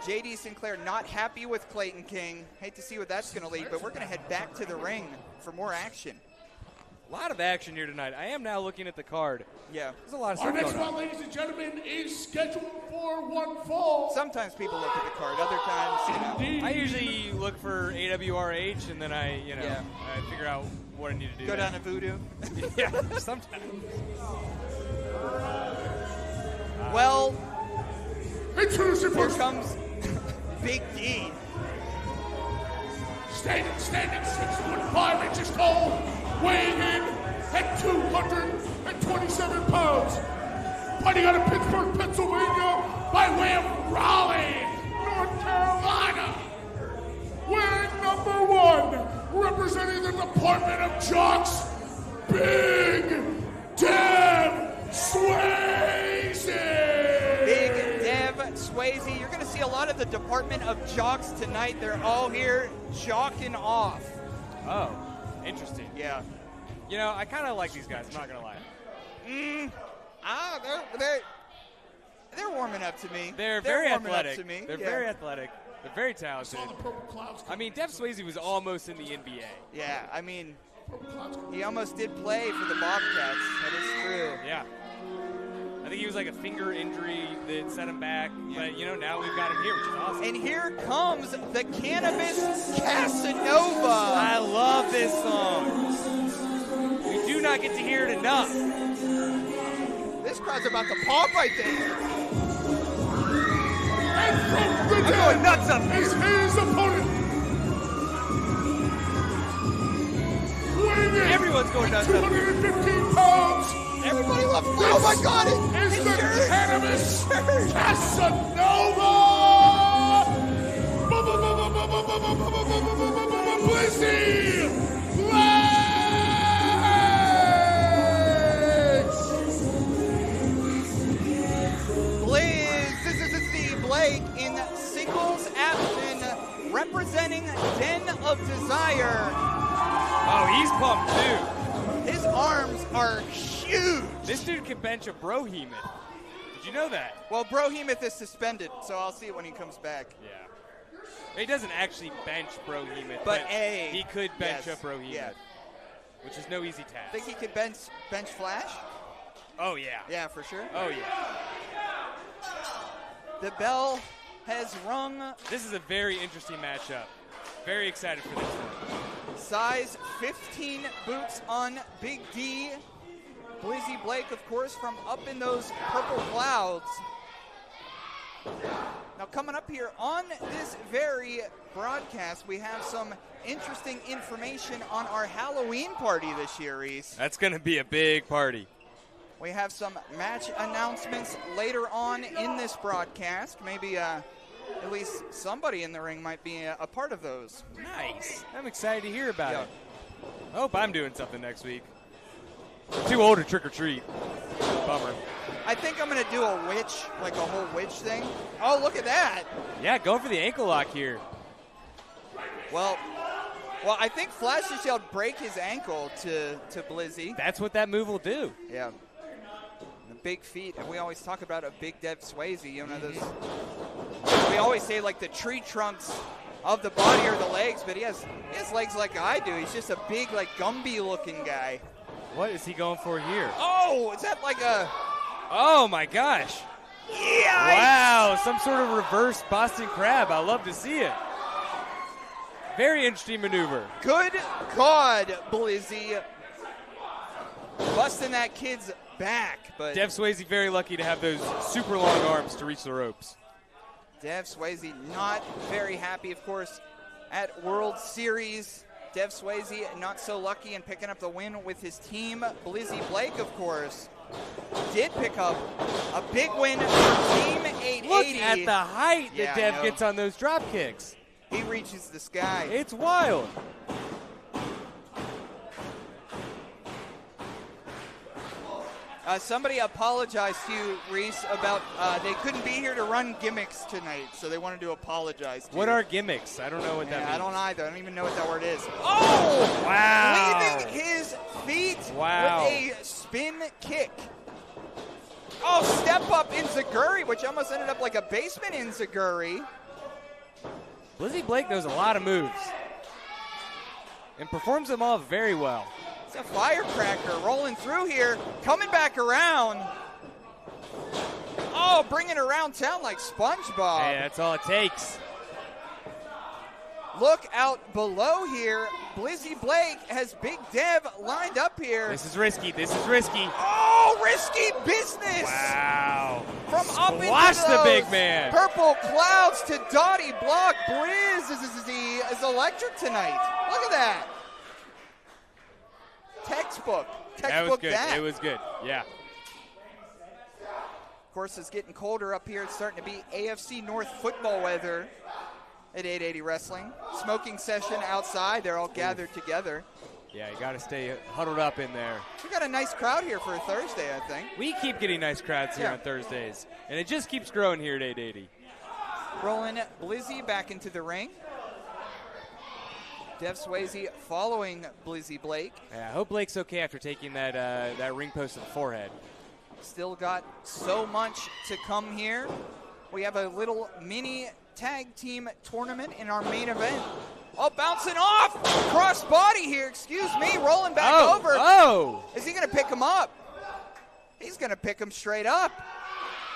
J.D. Sinclair not happy with Clayton King. Hate to see what that's going to lead, but we're going to head back to the ring for more action. A lot of action here tonight. I am now looking at the card. Yeah. There's a lot of Our stuff next going on. one, ladies and gentlemen, is scheduled for one fall. Sometimes people look at the card. Other times, I usually look for AWRH, and then I figure out what I need to do. Go down to Voodoo. Yeah, sometimes. Well, here comes Big D. Standing 6'5" tall, weighing in at 227 pounds. Fighting out of Pittsburgh, Pennsylvania, by way of Raleigh, North Carolina. Wearing number 1, representing the Department of Jocks, Big Dev Swayze. Big Dev Swayze. You're going to see a lot of the Department of Jocks tonight. They're all here jocking off. Oh, interesting. Yeah. You know, I kind of like these guys. I'm not gonna lie. They're warming up to me. They're very warming athletic. Up to me. They're Yeah. very athletic. They're very talented. I mean, Dev Swayze was almost in the NBA. Yeah, I mean, he almost did play for the Bobcats. That is true. Yeah. I think he was like a finger injury that set him back. But, you know, now we've got him here, which is awesome. And here comes the Cannabis Casanova. I love this song. We do not get to hear it enough. This crowd's about to pop, I think. And from the I'm going nuts up here. is his opponent. Weighing in Everyone's going nuts up here. 215 pounds. Everybody loves. Oh my God! Is the shirt. Cannabis Casanova. Blizzy. Blizzy Blake in singles action, representing Den of Desire. Oh, he's pumped too. His arms are huge. This dude can bench a Brohemoth. Did you know that? Well, Brohemoth is suspended, so I'll see it when he comes back. Yeah. He doesn't actually bench Brohemoth, But he could bench yes, a Brohemoth, yeah. which is no easy task. Think he could bench Flash? Oh, yeah. Yeah, for sure. Oh, yeah. The bell has rung. This is a very interesting matchup. Very excited for this one. Size 15 boots on Big D. Blizzy Blake, of course, from up in those purple clouds. Now, coming up here on this very broadcast, we have some interesting information on our Halloween party this year, Reese. That's going to be a big party. We have some match announcements later on in this broadcast. Maybe at least somebody in the ring might be a part of those. Nice. I'm excited to hear about it. I hope I'm doing something next week. I'm too old to trick or treat. Bummer. I think I'm going to do a witch, like a whole witch thing. Oh, look at that. Yeah, go for the ankle lock here. Well, I think Flash just yelled break his ankle to Blizzy. That's what that move will do. Yeah. The big feet, and we always talk about a Big Dev Swayze. You know, those. We always say like the tree trunks of the body or the legs, but he has legs like I do. He's just a big, like Gumby-looking guy. What is he going for here? Oh, is that like a? Oh my gosh! Yeah. Wow, some sort of reverse Boston Crab. I love to see it. Very interesting maneuver. Good God, Blizzy. Busting that kid's back. But Dev Swayze very lucky to have those super long arms to reach the ropes. Dev Swayze not very happy, of course, at World Series. Dev Swayze not so lucky in picking up the win with his team. Blizzy Blake, of course, did pick up a big win for Team 880. Look at the height that Dev I know. gets on those drop kicks. He reaches the sky. It's wild. Somebody apologized to you, Reese, about they couldn't be here to run gimmicks tonight, so they wanted to apologize to What you. are gimmicks? I don't know what that means. I don't either. I don't even know what that word is. Oh! Wow. Leaving his feet Wow. with a spin kick. Oh, step up Enziguri, which almost ended up like a basement Enziguri. Blizzy Blake knows a lot of moves and performs them all very well. It's a firecracker rolling through here, coming back around. Oh, bringing it around town like SpongeBob. Hey, that's all it takes. Look out below here. Blizzy Blake has Big Dev lined up here. This is risky. This is risky. Oh, risky business. Wow. From up into Squash the those big man. purple clouds to Dottie Block. Blizz is electric tonight. Look at that. Textbook textbook good. that. It was good. Yeah. Of course, it's getting colder up here. It's starting to be AFC North football weather at 880 Wrestling. Smoking session outside. They're all gathered together. Yeah, you got to stay huddled up in there. We got a nice crowd here for a Thursday, I think. We keep getting nice crowds here Yeah. on Thursdays, and it just keeps growing here at 880. Rolling Blizzy back into the ring. Dev Swayze following Blizzy Blake. Yeah, I hope Blake's okay after taking that ring post to the forehead. Still got so much to come here. We have a little mini tag team tournament in our main event. Oh, bouncing off! Cross body here, excuse me, rolling back over. Oh! Is he going to pick him up? He's going to pick him straight up.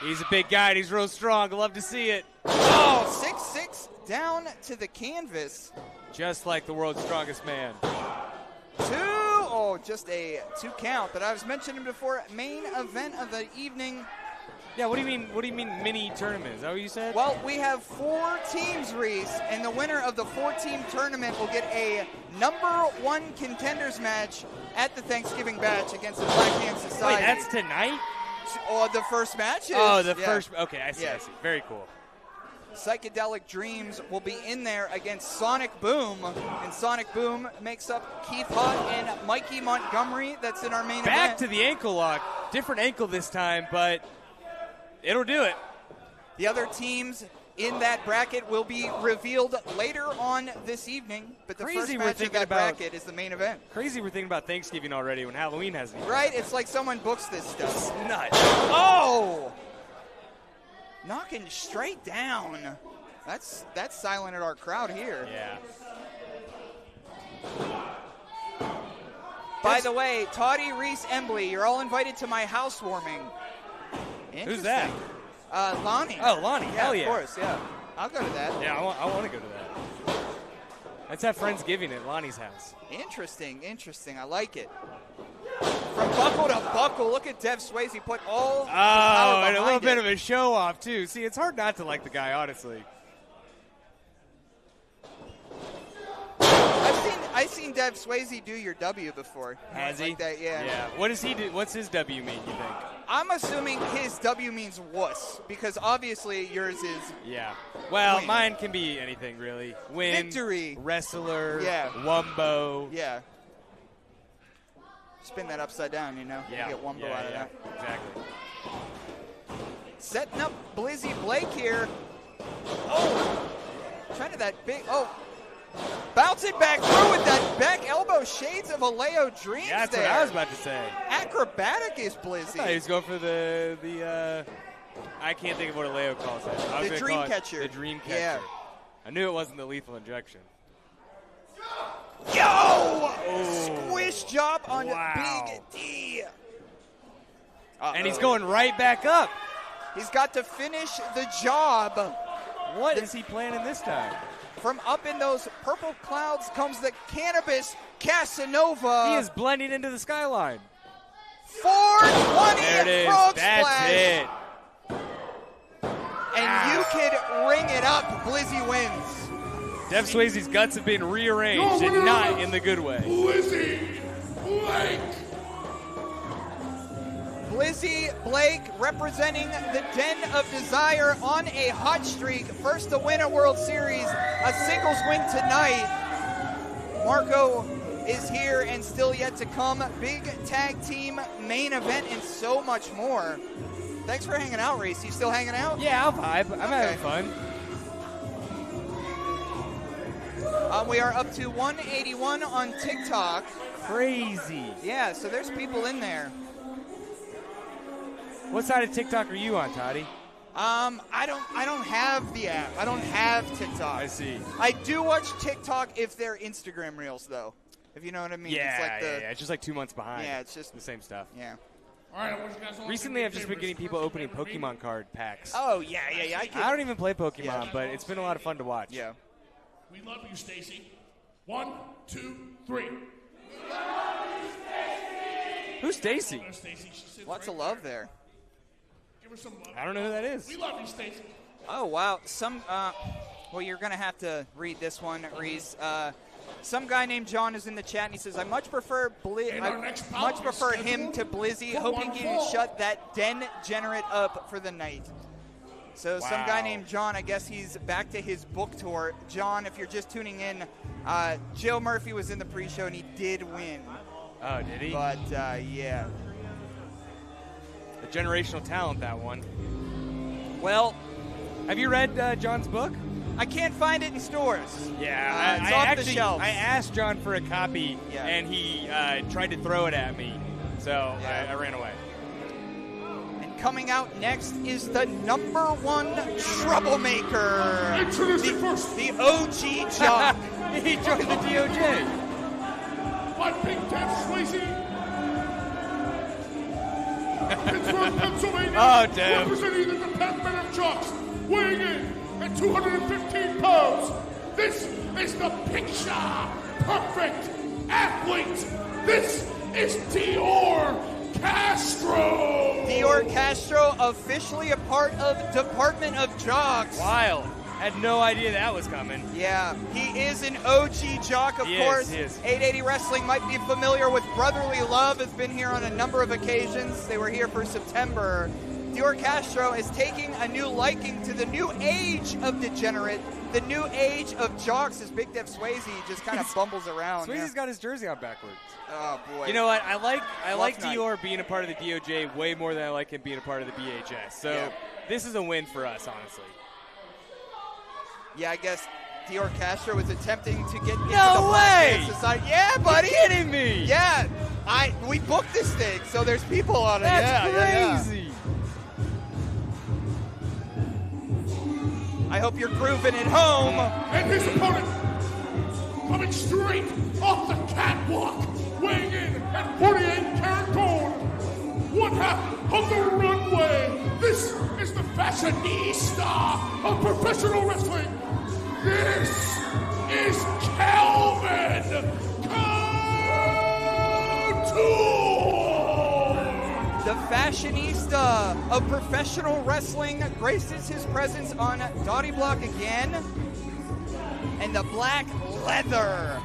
He's a big guy, and he's real strong. Love to see it. Oh, 6'6", down to the canvas. Just like the world's strongest man. Just a 2 count. But I was mentioning before, main event of the evening. Yeah, what do you mean? What do you mean mini tournament? Is that what you said? Well, we have 4 teams, Reese, and the winner of the 4-team tournament will get a #1 contenders match at the Thanksgiving Batch against the Black Hand Society. Wait, that's tonight? Oh, the first match is. Oh, the first. Okay, I see. Yeah. I see. Very cool. Psychedelic Dreams will be in there against Sonic Boom, and Sonic Boom makes up Keith Haught and Mikey Montgomery. That's in our main event. Back to the ankle lock. Different ankle this time, but it'll do it. The other teams in that bracket will be revealed later on this evening, but the first match of that bracket is the main event. Crazy we're thinking about Thanksgiving already when Halloween hasn't even. Right? It's like someone books this stuff. It's nuts. Oh! Knocking straight down. That's silent at our crowd here. Yeah. By the way, Toddy, Reese, Embley, you're all invited to my housewarming. Who's that? Lonnie. Oh, Lonnie. Hell yeah. Of course, yeah. I'll go to that. Yeah, I want to go to that. Let's have Friendsgiving at Lonnie's house. Interesting. I like it. From buckle to buckle, look at Dev Swayze put all the power and a little behind bit it. of a show off too. See, it's hard not to like the guy, honestly. I've seen Dev Swayze do your W before. Has he? Like that, yeah. Yeah. What does he do? What's his W mean, you think? I'm assuming his W means wuss, because obviously yours is Yeah. Well, win. mine can be anything really. Win, Victory. wrestler, Yeah. wumbo. Yeah. Spin that upside down, you know? Yeah. You get Wumbo out of that. Exactly. Setting up Blizzy Blake here. Oh! Trying to that big. Oh! Bouncing back through with that back elbow. Shades of a Leo Dreams Yeah, that's there. what I was about to say. Acrobatic is I Blizzy. thought he was going for the I can't think of what a Leo calls it. I was The gonna dream call it catcher. The dream catcher. Yeah. I knew it wasn't the lethal injection. Yo! Squish job on Wow. Big D. And he's going right back up. He's got to finish the job. What is he planning this time? From up in those purple clouds comes the Cannabis Casanova. He is blending into the skyline. 420 There it is. frog That's splash. it. And you could ring it up. Blizzy wins. Dev Swayze's guts have been rearranged and not in the good way. Blizzy Blake. Blizzy Blake representing the Den of Desire on a hot streak. First to win a World Series, a singles win tonight. Marco is here and still yet to come. Big tag team main event and so much more. Thanks for hanging out, Reese. You still hanging out? Yeah, I'll vibe. I'm having fun. We are up to 181 on TikTok. Crazy. Yeah, so there's people in there. What side of TikTok are you on, Toddy? I don't have the app. I don't have TikTok. I see. I do watch TikTok if they're Instagram Reels, though. If you know what I mean. Yeah, It's like yeah. It's just like 2 months behind. Yeah, it's just the same stuff. Yeah. All right, I want you guys all Recently, I've just been getting people opening Pokemon card packs. Oh, yeah. I don't even play Pokemon, but it's been a lot of fun to watch. Yeah. We love you, Stacy. 1, 2, 3. Who's Stacy? Stacy, she sits Lots right of love there. there. Give her some love. I don't know who that is. We love you, Stacy. Oh, wow. Well, you're going to have to read this one, Reese. Some guy named John is in the chat, and he says, I much prefer him to Blizzy, hoping he can shut that degenerate up for the night. So some guy named John, I guess he's back to his book tour. John, if you're just tuning in, Joe Murphy was in the pre-show, and he did win. Oh, did he? But, yeah. A generational talent, that one. Well, have you read John's book? I can't find it in stores. Yeah, it's off the shelves. I asked John for a copy, and he tried to throw it at me, so I ran away. And coming out next is the #1 troublemaker. Introducing first, the OG Jock. He joined the DOJ. By Big Dev Swayze. Pittsburgh, Pennsylvania. Oh, damn. Representing the Department of Jocks, weighing in at 215 pounds. This is the picture-perfect athlete. This is Dior Castro. Dior Castro, officially a part of Department of Jocks. Wild. Had no idea that was coming. Yeah, he is an OG jock, of course. He is. 880 Wrestling might be familiar with Brotherly Love, has been here on a number of occasions. They were here for September. Dior Castro is taking a new liking to the new age of degenerate, the new age of jocks, as Big Dev Swayze just kind of bumbles around. Swayze's got his jersey on backwards. Oh, boy. You know what? I like night. Dior being a part of the DOJ way more than I like him being a part of the BHS. So this is a win for us, honestly. Yeah, I guess Dior Castro was attempting to get into the No way! Society. Yeah, buddy. You're kidding me. Yeah, we booked this thing, so there's people on it. That's crazy. Yeah. I hope you're grooving at home. And his opponent, coming straight off the catwalk, weighing in at 48 karat gold, 1/2 of the runway. This is the fashionista of professional wrestling. This is Calvin Couture. The fashionista of professional wrestling graces his presence on Dottie Block again. And the black leather.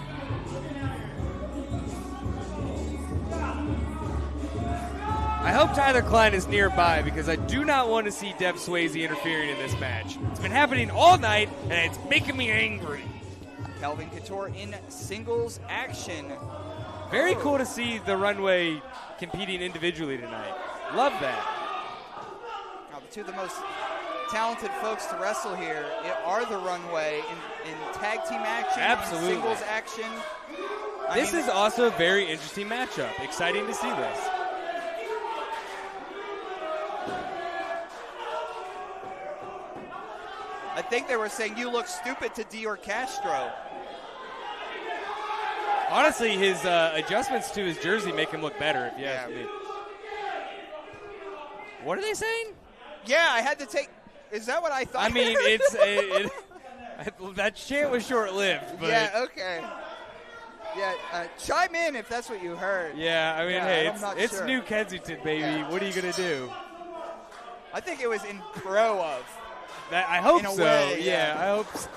I hope Tyler Klein is nearby because I do not want to see Dev Swayze interfering in this match. It's been happening all night, and it's making me angry. Calvin Couture in singles action. Very cool to see the runway competing individually tonight. Love that. Now, the two of the most talented folks to wrestle here are the runway in tag team action, Absolutely. in singles action. This is also a very interesting matchup. Exciting to see this. I think they were saying you look stupid to Dior Castro. Honestly, his adjustments to his jersey make him look better, if you ask me. What are they saying? Yeah, I had to take. Is that what I thought? I mean, that chant was short-lived. But yeah, okay. Yeah, chime in if that's what you heard. Yeah, I mean, hey, it's sure. New Kensington, baby. Yeah. What are you going to do? I think it was in pro of. I hope in a so. way, yeah, I hope so.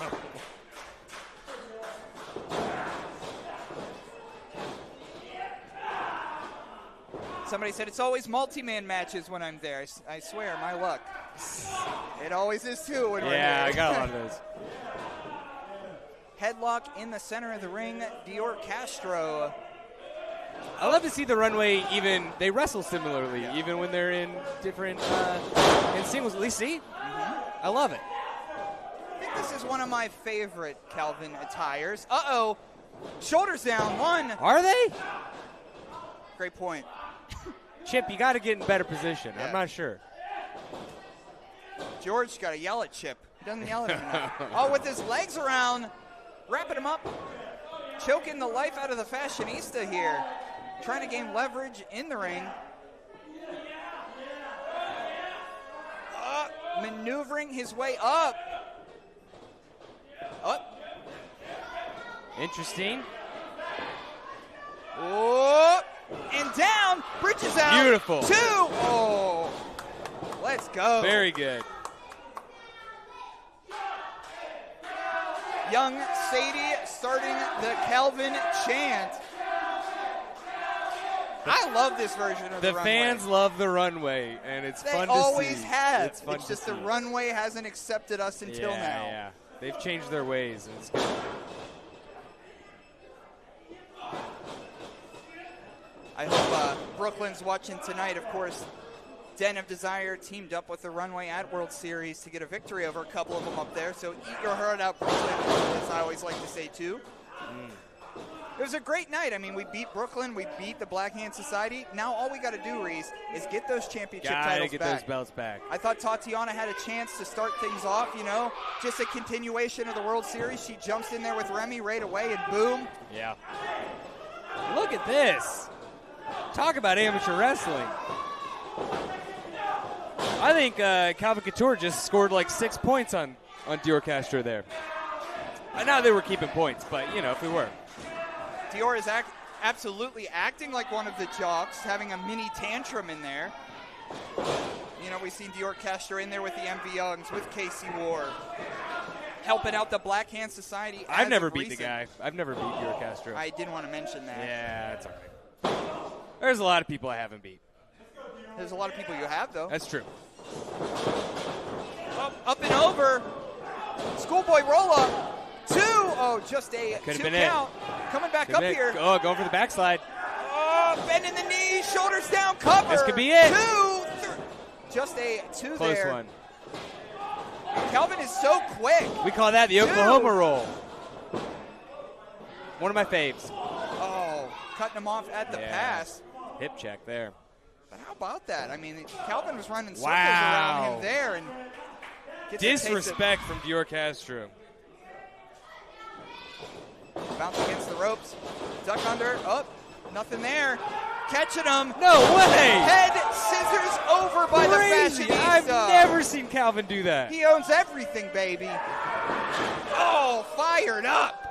Somebody said it's always multi-man matches when I'm there. I swear, my luck. It always is too when we're here. Yeah, I got a lot of those. Headlock in the center of the ring, Dior Castro. I love to see the runway they wrestle similarly, even when they're in different, in singles. At least see? I love it. I think this is one of my favorite Calvin attires. Uh-oh. Shoulders down, one. Are they? Great point. Chip, you got to get in better position. Yeah. I'm not sure. George got to yell at Chip. He doesn't yell at him enough. Oh, with his legs around, wrapping him up, choking the life out of the fashionista here, trying to gain leverage in the ring. Maneuvering his way up. Up. Interesting. Oh, and down, bridges out. Beautiful. 2. Oh, let's go. Very good. young Sadie starting the Calvin chant. I love this version of the runway. The fans love the runway, and it's fun to see. They always have. It's fun it's to just see. the runway hasn't accepted us until now. Yeah, they've changed their ways, and it's good. I hope Brooklyn's watching tonight. Of course, Den of Desire teamed up with the Runway at World Series to get a victory over a couple of them up there. So eat your heart out, Brooklyn, as I always like to say, too. It was a great night. I mean, we beat Brooklyn. We beat the Black Hand Society. Now all we got to do, Reese, is get those championship titles get back. those belts back. I thought Tatiana had a chance to start things off, you know, just a continuation of the World Series. She jumps in there with Remy right away, and boom. Yeah. Look at this. Talk about amateur wrestling. I think Calvin Couture just scored like 6 points on Dior Castro there. I know they were keeping points, but, you know, if we were. Dior is absolutely acting like one of the jocks, having a mini tantrum in there. You know, we've seen Dior Castro in there with the MV Youngs, with Casey Ward, helping out the Black Hand Society. I've never beat the guy. I've never beat Dior Castro. I didn't want to mention that. Yeah, that's all right. There's a lot of people I haven't beat. There's a lot of people you have, though. That's true. Up and over. Schoolboy roll-up. 2. Oh, just a Could've 2 been count. Coming back up here. Oh, going for the backslide. Oh, bending the knees, shoulders down, cover. This could be it. 2. Just a 2 Close there. one. Calvin is so quick. We call that the Oklahoma roll. One of my faves. Oh, cutting him off at the pass. Hip check there. But how about that? I mean, Calvin was running circles Wow. around him there. And gets a taste of- Disrespect from Dior Castro. Bounce against the ropes. Duck under. Up. Nothing there. Catching him. No way. Head scissors over by Crazy. the fashionista. I've never seen Calvin do that. He owns everything, baby. Oh, fired up.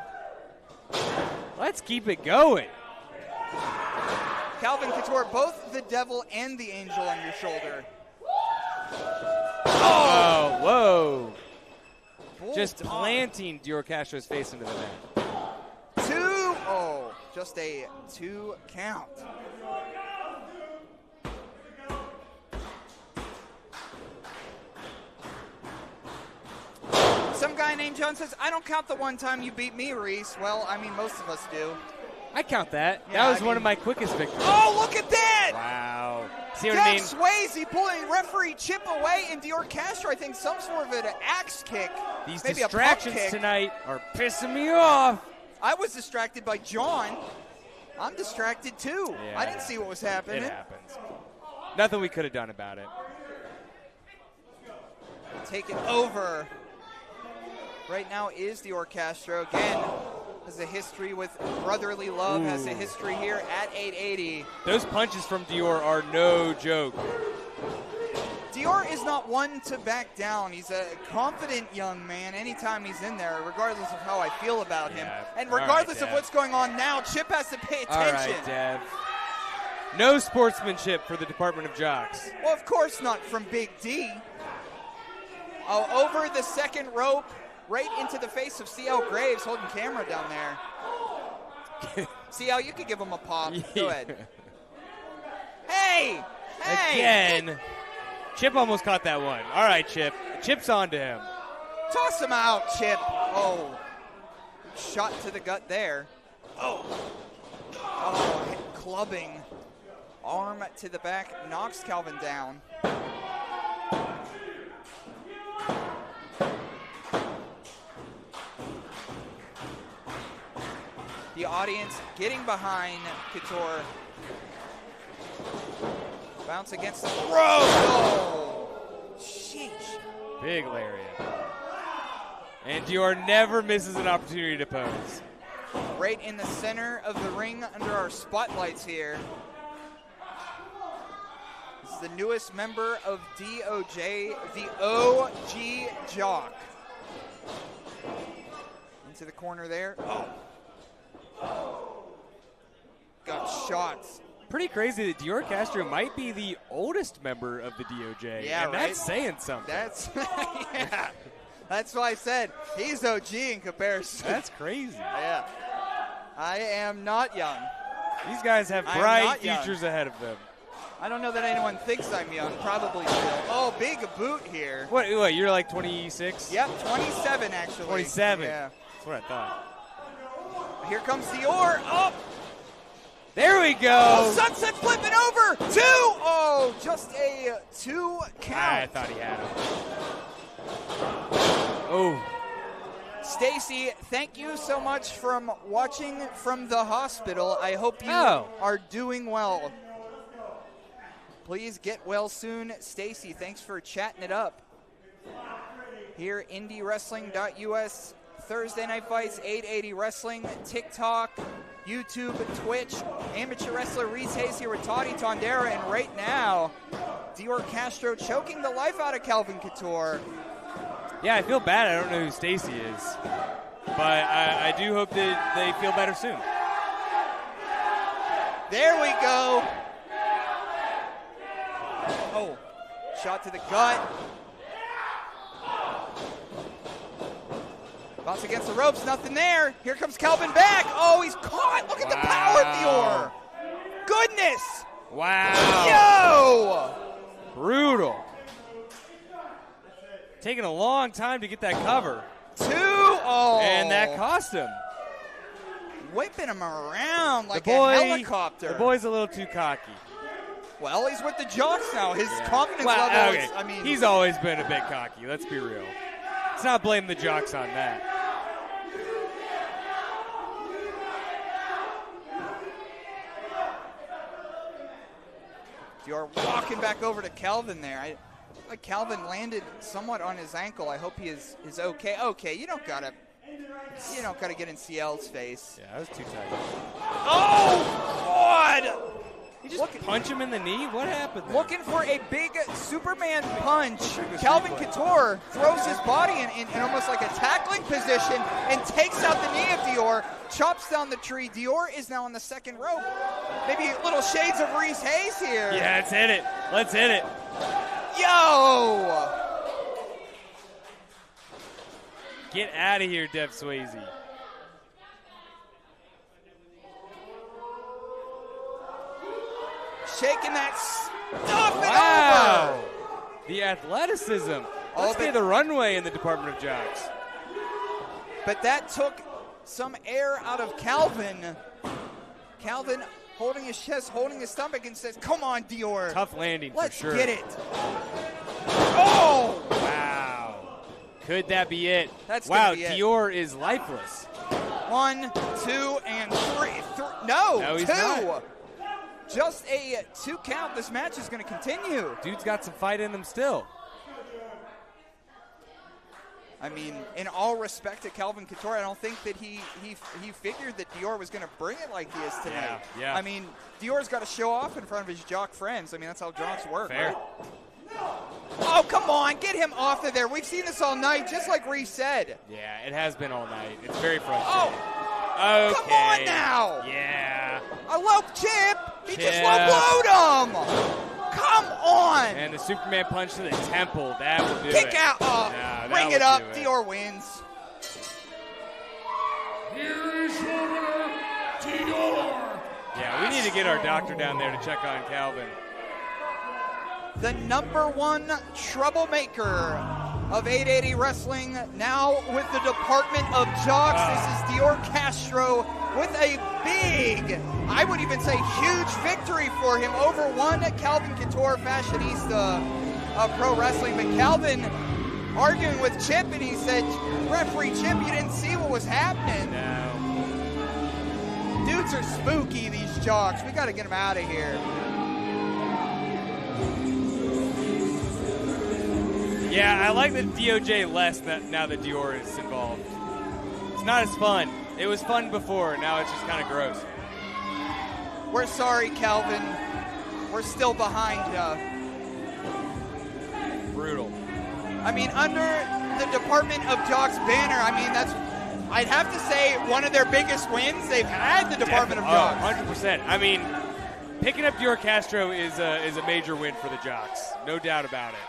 Let's keep it going. Calvin Couture, both the devil and the angel on your shoulder. Oh, whoa. Bull Just dog. planting Dior Castro's face into the mat. 2. Oh, just a 2 count. Some guy named John says, I don't count the one time you beat me, Reese. Well, I mean, most of us do. I count that. Yeah, That was one of my quickest victories. Oh, look at that! Wow. See what I mean? Swayze pulling referee Chip away, and Dior Castro, I think, some sort of an axe kick. These maybe distractions a pump kick. tonight are pissing me off. I was distracted by John. I'm distracted, too. Yeah. I didn't see what was happening. It happens. Nothing we could have done about it. Taken over. Right now is Dior Castro. Again, has a history with brotherly love, has a history here at 880. Those punches from Dior are no joke. Dior is not one to back down. He's a confident young man anytime he's in there, regardless of how I feel about him. And regardless of what's going on now, Chip has to pay attention. All right, Dev. No sportsmanship for the Department of Jocks. Well, of course not from Big D. Oh, over the second rope, right into the face of CL Graves, holding camera down there. CL, you could give him a pop. Go ahead. Hey! Again. Chip almost caught that one. All right, Chip. Chip's on to him. Toss him out, Chip. Oh. Shot to the gut there. Oh, clubbing. Arm to the back, knocks Calvin down. The audience getting behind Couture. Bounce against the rope. Oh, sheesh. Big lariat. And Dior never misses an opportunity to pose. Right in the center of the ring under our spotlights here. This is the newest member of DOJ, the OG Jock. Into the corner there. Oh. Got shots. Pretty crazy that Dior Castro might be the oldest member of the DOJ. Yeah, and right? that's saying something. That's, yeah. That's why I said he's OG in comparison. That's crazy. Yeah. I am not young. These guys have bright futures ahead of them. I don't know that anyone thinks I'm young. Probably still. Oh, big boot here. What, you're like 26? Yep, 27 actually. 27. Yeah. That's what I thought. Here comes Dior. Oh! There we go. Oh, sunset flipping over. 2. Oh, just a 2 count. I thought he had him. Oh. Stacy, thank you so much for watching from the hospital. I hope you are doing well. Please get well soon. Stacy, thanks for chatting it up. Here, IndyWrestling.us, Thursday Night Fights, 880 Wrestling, TikTok, YouTube, Twitch. Amateur wrestler Reese Hayes here with Tatiana, and right now, Dior Castro choking the life out of Calvin Couture. Yeah, I feel bad. I don't know who Stacy is, but I do hope that they feel better soon. There we go. Oh, shot to the gut. Bounce against the ropes, nothing there. Here comes Calvin back. Oh, he's caught. Look at the power of Dior. Goodness. Wow. Yo. Brutal. Taking a long time to get that cover. 2. Oh. And that cost him. Whipping him around like a helicopter. The boy's a little too cocky. Well, he's with the Jocks now. His confidence level is, I mean. He's always been a bit cocky. Let's be real. Let's not blame the Jocks on that. Dior walking back over to Calvin there. Like Calvin landed somewhat on his ankle. I hope he is okay. Okay, you don't gotta get in CL's face. Yeah, that was too tight. Oh God! He just punch him in the knee? What happened there? Looking for a big Superman punch. Calvin Couture throws his body in almost like a tackling position and takes out the knee of Dior, chops down the tree. Dior is now on the second rope. Maybe little shades of Reese Hayes here. Yeah, let's hit it. Let's hit it. Yo! Get out of here, Dev Swayze. Shaking that stuff wow. over. The athleticism. Let's get the runway in the Department of Jocks. But that took some air out of Calvin. Calvin holding his chest, holding his stomach, and says, come on, Dior. Tough landing for sure. Let's get it. Oh! Wow. Could that be it? That's wow, gonna be Dior is lifeless. 1, 2, and 3. No, he's 2. not. Just a 2 count. This match is going to continue. Dude's got some fight in him still. I mean, in all respect to Calvin Couture, I don't think that he figured that Dior was going to bring it like he is tonight. Yeah. I mean, Dior's got to show off in front of his jock friends. I mean, that's how jocks work. Fair. Right? Oh, come on. Get him off of there. We've seen this all night, just like Reese said. Yeah, it has been all night. It's very frustrating. Oh, okay. Come on now. Yeah. A low chip. He just low-blowed him. Come on. And the Superman punch to the temple. That will do it. Kick out. Ring it up. Dior wins. Here is your winner, Dior. Yeah, we need to get our doctor down there to check on Calvin. The #1 troublemaker of 880 Wrestling, now with the Department of Jocks. This is Dior Castro with a big, I would even say huge victory for him over one Calvin Couture, fashionista of pro wrestling. But Calvin arguing with Chip, and he said, referee Chip, you didn't see what was happening. No. Dudes are spooky, these Jocks. We got to get them out of here. Yeah, I like the DOJ less now that Dior is involved. It's not as fun. It was fun before. Now it's just kind of gross. We're sorry, Calvin. We're still behind. Brutal. I mean, under the Department of Jocks banner, I mean, that's, I'd have to say, one of their biggest wins they've had, the Department of Jocks. 100%. I mean, picking up Dior Castro is a major win for the Jocks. No doubt about it.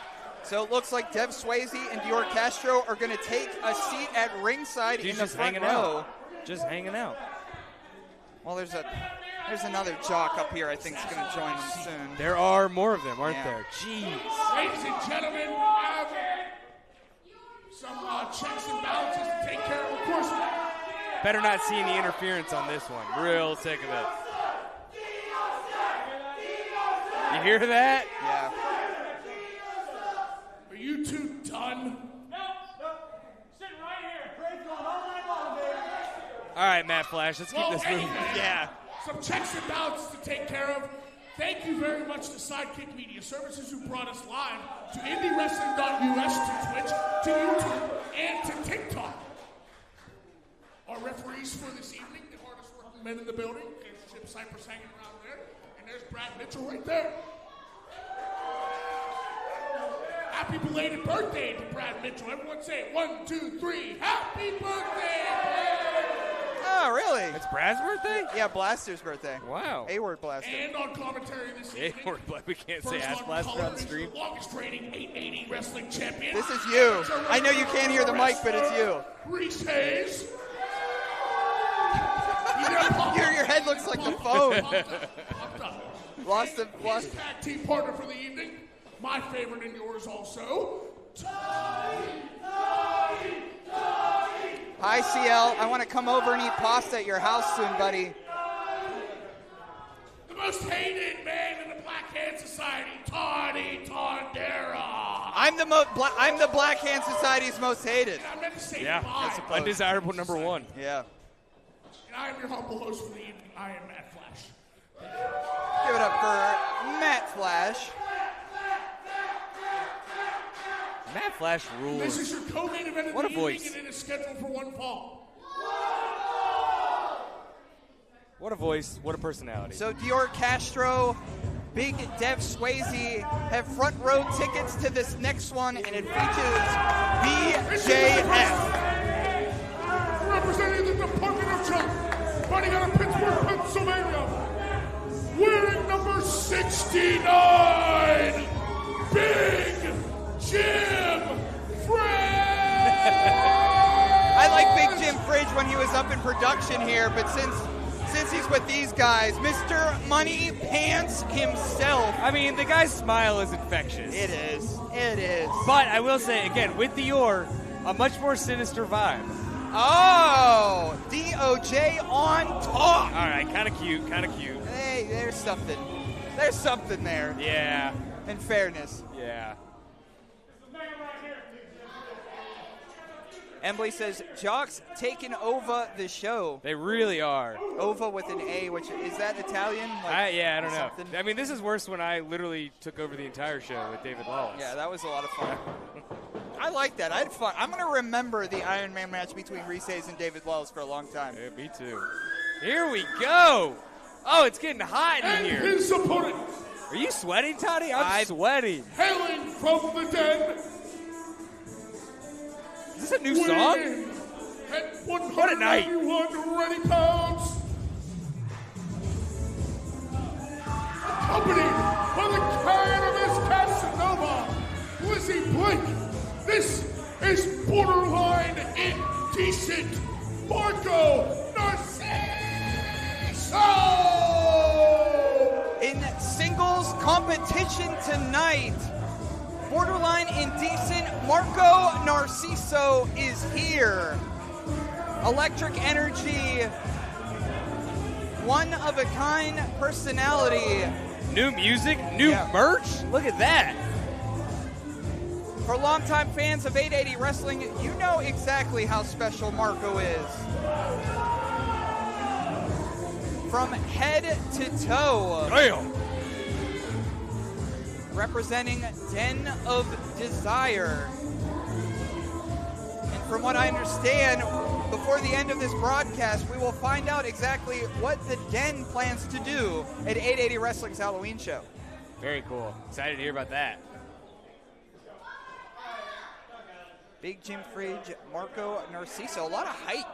So it looks like Dev Swayze and Dior Castro are going to take a seat at ringside in the front row. Just hanging out. Well, there's another jock up here I think is going to join them soon. There are more of them, aren't there? Jeez. Ladies and gentlemen, some checks and balances to take care of. Of course, Better not see any interference on this one. Real sick of it. You hear that? Yeah. Are you two done? No. Sitting right here. Praise going all night long, baby. All right, Matt Flash, let's keep this moving. Yeah. Some checks and balances to take care of. Thank you very much to Sidekick Media Services who brought us live to IndyWrestling.us, to Twitch, to YouTube, and to TikTok. Our referees for this evening, the hardest working men in the building. There's Chip Cypress hanging around there, and there's Brad Mitchell right there. Happy belated birthday to Brad Mitchell. Everyone say it. 1, 2, 3. Happy birthday, Brad! Oh, really? It's Brad's birthday? Yeah, Blaster's birthday. Wow. A-word Blaster. And on commentary this evening, We can't say first ass on Blaster color on the is stream. the longest reigning 880 wrestling champion. This is you. I know you can't hear the mic, but it's you. Reese Hayes. Your head looks like the phone. Popped up. Lost. His tag team partner for the evening, my favorite and yours also. Hi, CL. I want to come over and eat pasta at your house soon, buddy. The most hated man in the Black Hand Society, Tatiana. I'm the Black Hand Society's most hated. I meant to say Yeah, bye. that's undesirable number one. Yeah. And I am your humble host for the evening. I am Matt Flash. Give it up for Matt Flash. Matt Flash rules. This is your co-main event of What the a voice. evening, and it is scheduled for one fall. What a voice. What a personality. So Dior Castro, Big Dev Swayze have front row tickets to this next one, and it features BJF. Representing the Department of Junk, fighting out of Pittsburgh, Pennsylvania, wearing number 69, Big Jim Fridge! I like Big Jim Fridge when he was up in production here, but since he's with these guys, Mr. Money Pants himself. I mean, the guy's smile is infectious. It is. It is. But I will say, again, with Dior, a much more sinister vibe. Oh, DOJ on top. All right, kind of cute, kind of cute. Hey, there's something. There's something there. Yeah. In fairness. Yeah. Embley says, Jocks taking over the show. They really are. Ova with an A, which is that Italian? I don't something? know. I mean, this is worse when I literally took over the entire show with David Lawless. Yeah, that was a lot of fun. I like that. I had fun. I'm going to remember the Iron Man match between Reese Hayes and David Lawless for a long time. Yeah, me too. Here we go. Oh, it's getting hot in And here. his opponent, Are you sweating, Toddy? I'm sweating. hailing from the dead, Is this a new song? at What a night. 191 ready pounds. Accompanied by the cannabis Casanova, Blizzy Blake. This is borderline indecent Marco Narciso. In singles competition tonight, borderline indecent Marco Narciso is here. Electric energy, one of a kind personality. New music, new merch. Look at that. For longtime fans of 880 Wrestling, you know exactly how special Marco is. From head to toe. Damn. Representing Den of Desire. And from what I understand, before the end of this broadcast, we will find out exactly what the Den plans to do at 880 Wrestling's Halloween show. Very cool. Excited to hear about that. Big Jim Fridge, Marco Narciso. A lot of height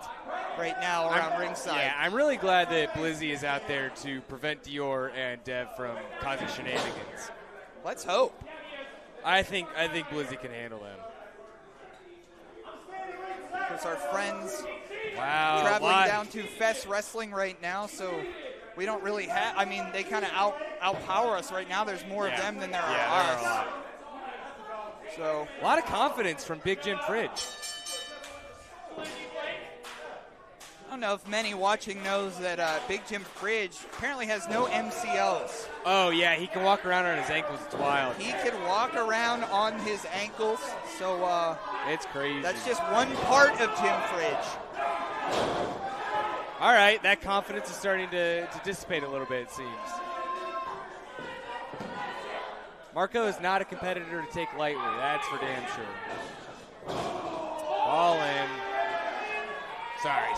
right now around ringside. Yeah, I'm really glad that Blizzy is out there to prevent Dior and Dev from causing shenanigans. Let's hope. I think Blizzy can handle them. Because our friends traveling down to Fest Wrestling right now, so we don't really have. I mean, they kind of outpower us right now. There's more of them than there are us. So a lot of confidence from Big Jim Fridge. I don't know if many watching knows that Big Jim Fridge apparently has no MCLs. Oh, yeah, he can walk around on his ankles. It's wild. He can walk around on his ankles, so it's crazy. That's just one part of Jim Fridge. All right, that confidence is starting to dissipate a little bit, it seems. Marco is not a competitor to take lightly, that's for damn sure. All in. Sorry.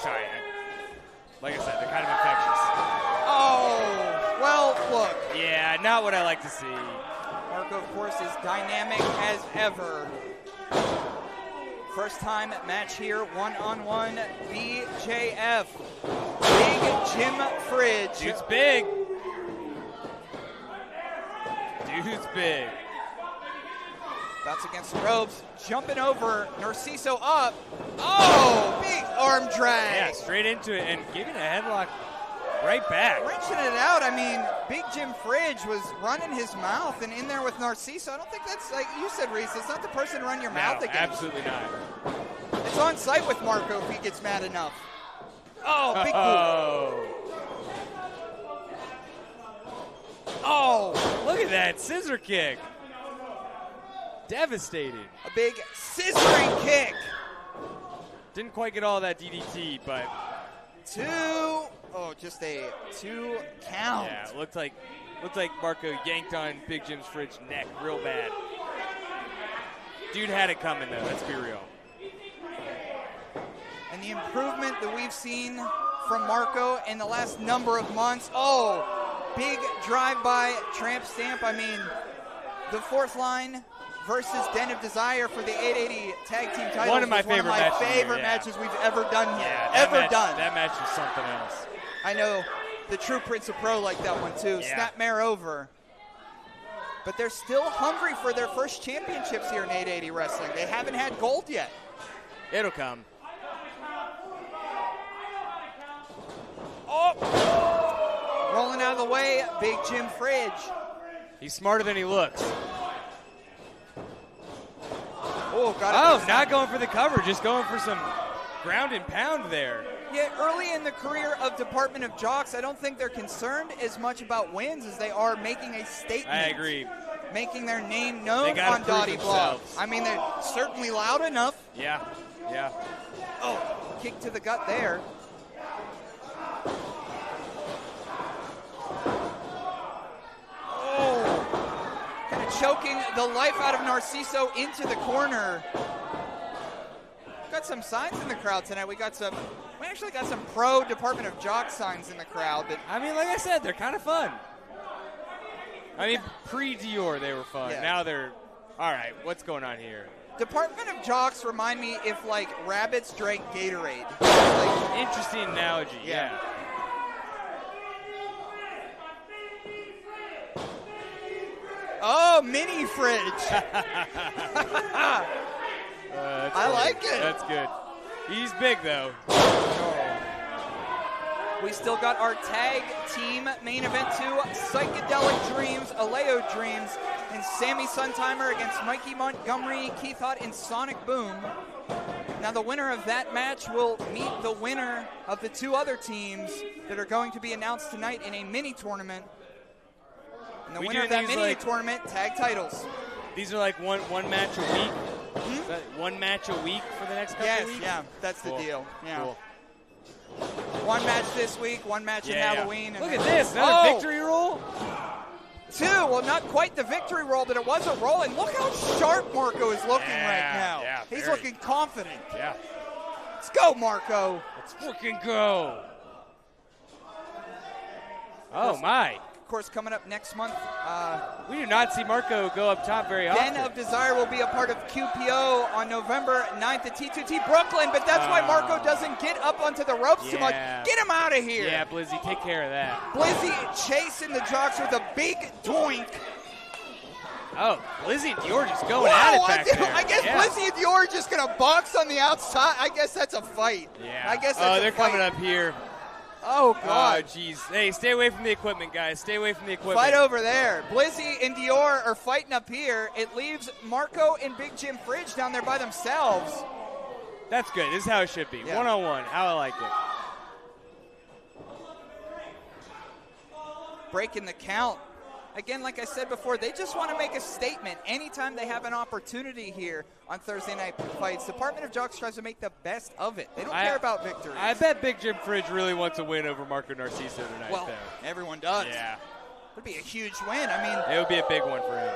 Like I said, they're kind of infectious. Oh, well, look. Yeah, not what I like to see. Marco, of course, is dynamic as ever. First time match here, one-on-one, BJF. Big Jim Fridge. Dude's big. Dude's big. Bouts against the ropes, jumping over, Narciso up. Oh, big arm drag. Yeah, straight into it and giving a headlock right back. Wrenching it out. I mean, Big Jim Fridge was running his mouth and in there with Narciso. I don't think that's, like you said, Reese, it's not the person to run your mouth against. Absolutely not. It's on site with Marco if he gets mad enough. Oh, big boot. Oh. Look at that scissor kick. Devastating. A big scissoring kick. Didn't quite get all that DDT, but just a 2 count. Yeah, it looked like Marco yanked on Big Jim's Fridge neck real bad. Dude had it coming though, let's be real. And the improvement that we've seen from Marco in the last number of months. Oh, big drive-by tramp stamp. I mean, the fourth line versus Den of Desire for the 880 Tag Team titles. One of my favorite matches we've ever done here. Yeah, that match was something else. I know the true Prince of Pro liked that one too. Yeah. Snapmare over. But they're still hungry for their first championships here in 880 Wrestling. They haven't had gold yet. It'll come. Oh! Rolling out of the way, Big Jim Fridge. He's smarter than he looks. Not going for the cover, just going for some ground and pound there. Yeah, early in the career of Department of Jocks, I don't think they're concerned as much about wins as they are making a statement. I agree. Making their name known on Dottie Blog. I mean, they're certainly loud enough. Yeah. Oh, kick to the gut there. Choking the life out of Narciso into the corner. Got some signs in the crowd tonight. We actually got some pro Department of Jock signs in the crowd. But I mean, like I said, they're kind of fun. I mean, pre-Dior they were fun. Yeah. Now they're, all right, what's going on here? Department of Jocks remind me if, like, rabbits drank Gatorade. Interesting analogy, yeah. Oh, mini Fridge. I like it. That's good. He's big, though. We still got our tag team main event too. Psychedelic Dreams, Aleo Dreams, and Sammy Suntimer against Mikey Montgomery, Keith Haught, and Sonic Boom. Now the winner of that match will meet the winner of the two other teams that are going to be announced tonight in a mini tournament. And the winner of that mini tournament, tag titles. These are like one match a week? One match a week for the next couple weeks? Yeah, that's the deal. Yeah. Cool. One match this week, one match in Halloween. Look at this, another victory roll? Two, well, not quite the victory roll, but it was a roll. And look how sharp Marco is looking right now. Yeah, he's looking confident. Yeah. Let's go, Marco. Let's fucking go. Oh, my. Of course, coming up next month. We do not see Marco go up top very often. Den of Desire will be a part of QPO on November 9th at T2T Brooklyn, but that's why Marco doesn't get up onto the ropes too much. Get him out of here. Yeah, Blizzy, take care of that. Blizzy chasing the Jocks with a big doink. Oh, Blizzy and Dior just going at it back there. I guess Blizzy and Dior are just going to box on the outside. I guess that's a fight. Yeah. I guess that's they're coming up here. Oh, God. Oh, jeez. Hey, stay away from the equipment, guys. Stay away from the equipment. Fight over there. Blizzy and Dior are fighting up here. It leaves Marco and Big Jim Fridge down there by themselves. That's good. This is how it should be. Yeah. One-on-one. How I like it. Breaking the count. Again, like I said before, they just want to make a statement anytime they have an opportunity here on Thursday Night Fights. Department of Jocks tries to make the best of it. They don't care about victory. I bet Big Jim Fridge really wants a win over Marco Narciso tonight. Well, everyone does. Yeah. It would be a huge win. I mean, it would be a big one for him.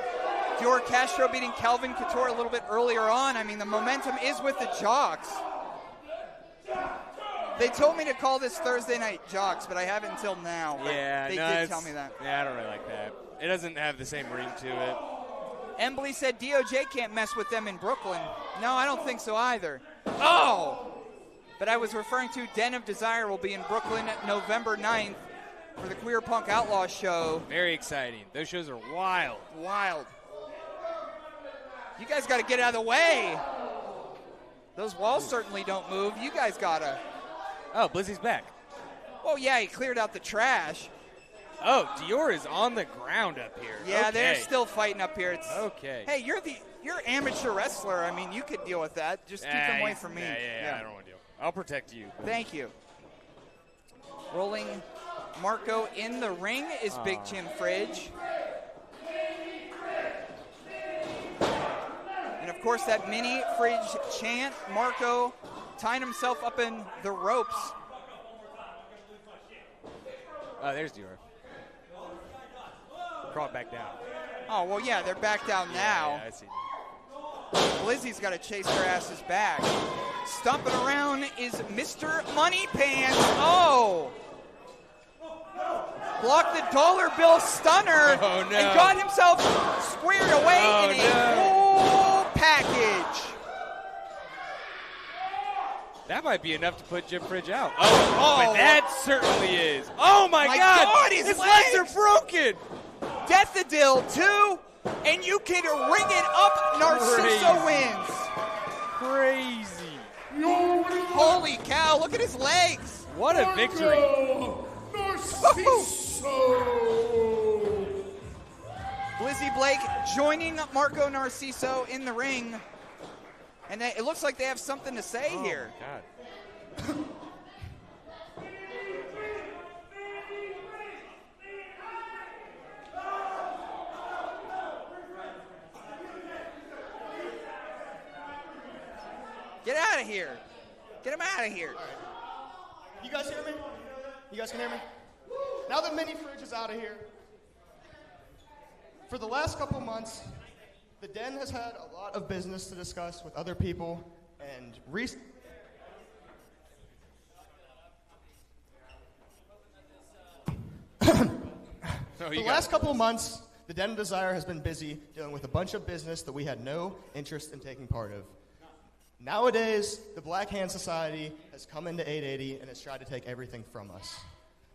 Dior Castro beating Calvin Couture a little bit earlier on. I mean, the momentum is with the Jocks. They told me to call this Thursday Night Jocks, but I haven't until now. Yeah, they did tell me that. Yeah, I don't really like that. It doesn't have the same ring to it. Embley said DOJ can't mess with them in Brooklyn. No, I don't think so either. Oh! But I was referring to Den of Desire will be in Brooklyn November 9th for the Queer Punk Outlaw show. Very exciting. Those shows are wild. Wild. You guys got to get out of the way. Those walls certainly don't move. You guys got to. Oh, Blizzy's back. Oh, yeah, he cleared out the trash. Oh, Dior is on the ground up here. Yeah, okay. They're still fighting up here. Okay. Hey, you're amateur wrestler. I mean, you could deal with that. Just keep them away from me. Yeah, I don't want to deal. I'll protect you. Thank you. Rolling Marco in the ring is Big Jim Fridge. And, of course, that mini Fridge chant. Marco tying himself up in the ropes. Oh, there's Dior. Brought back down. Oh, well, yeah, they're back down now. Yeah, I see. Blizzy's got to chase their asses back. Stomping around is Mr. Money Pants. Oh! Blocked the dollar bill stunner and got himself squared away in a full package. That might be enough to put Jim Fridge out. But that certainly is. Oh, my God his legs are broken. Deathadil, too, and you can ring it up. Narciso wins. Crazy. Holy cow, look at his legs. What a victory. Narciso. Blizzy Blake joining Marco Narciso in the ring. And it looks like they have something to say here. God. Get out of here. Get him out of here. Right. You guys hear me? You guys can hear me? Now that Mini Fridge is out of here, for the last couple months, the Den has had a lot of business to discuss with other people, and the last couple of months, the Den of Desire has been busy dealing with a bunch of business that we had no interest in taking part of. Nowadays, the Black Hand Society has come into 880 and has tried to take everything from us.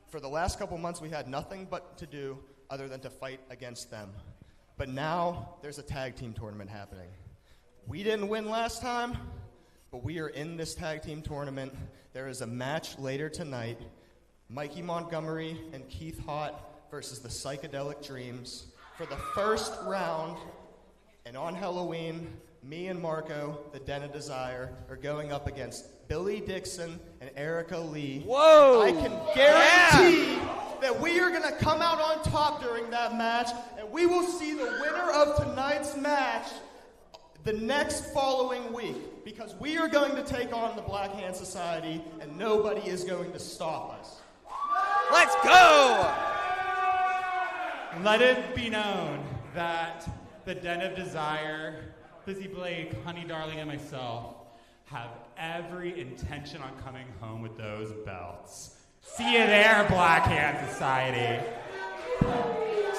For the last couple months, we had nothing but to do other than to fight against them. But now, there's a tag team tournament happening. We didn't win last time, but we are in this tag team tournament. There is a match later tonight. Mikey Montgomery and Keith Haught versus the Psychedelic Dreams for the first round. And on Halloween, me and Marco, the Den of Desire, are going up against Billy Dixon and Erica Lee. Whoa! I can guarantee that we are going to come out on top during that match, and we will see the winner of tonight's match the next following week, because we are going to take on the Black Hand Society, and nobody is going to stop us. Let's go! Let it be known that the Den of Desire, Blizzy Blake, Honey Darling, and myself have every intention on coming home with those belts. See you there, Black Hand Society.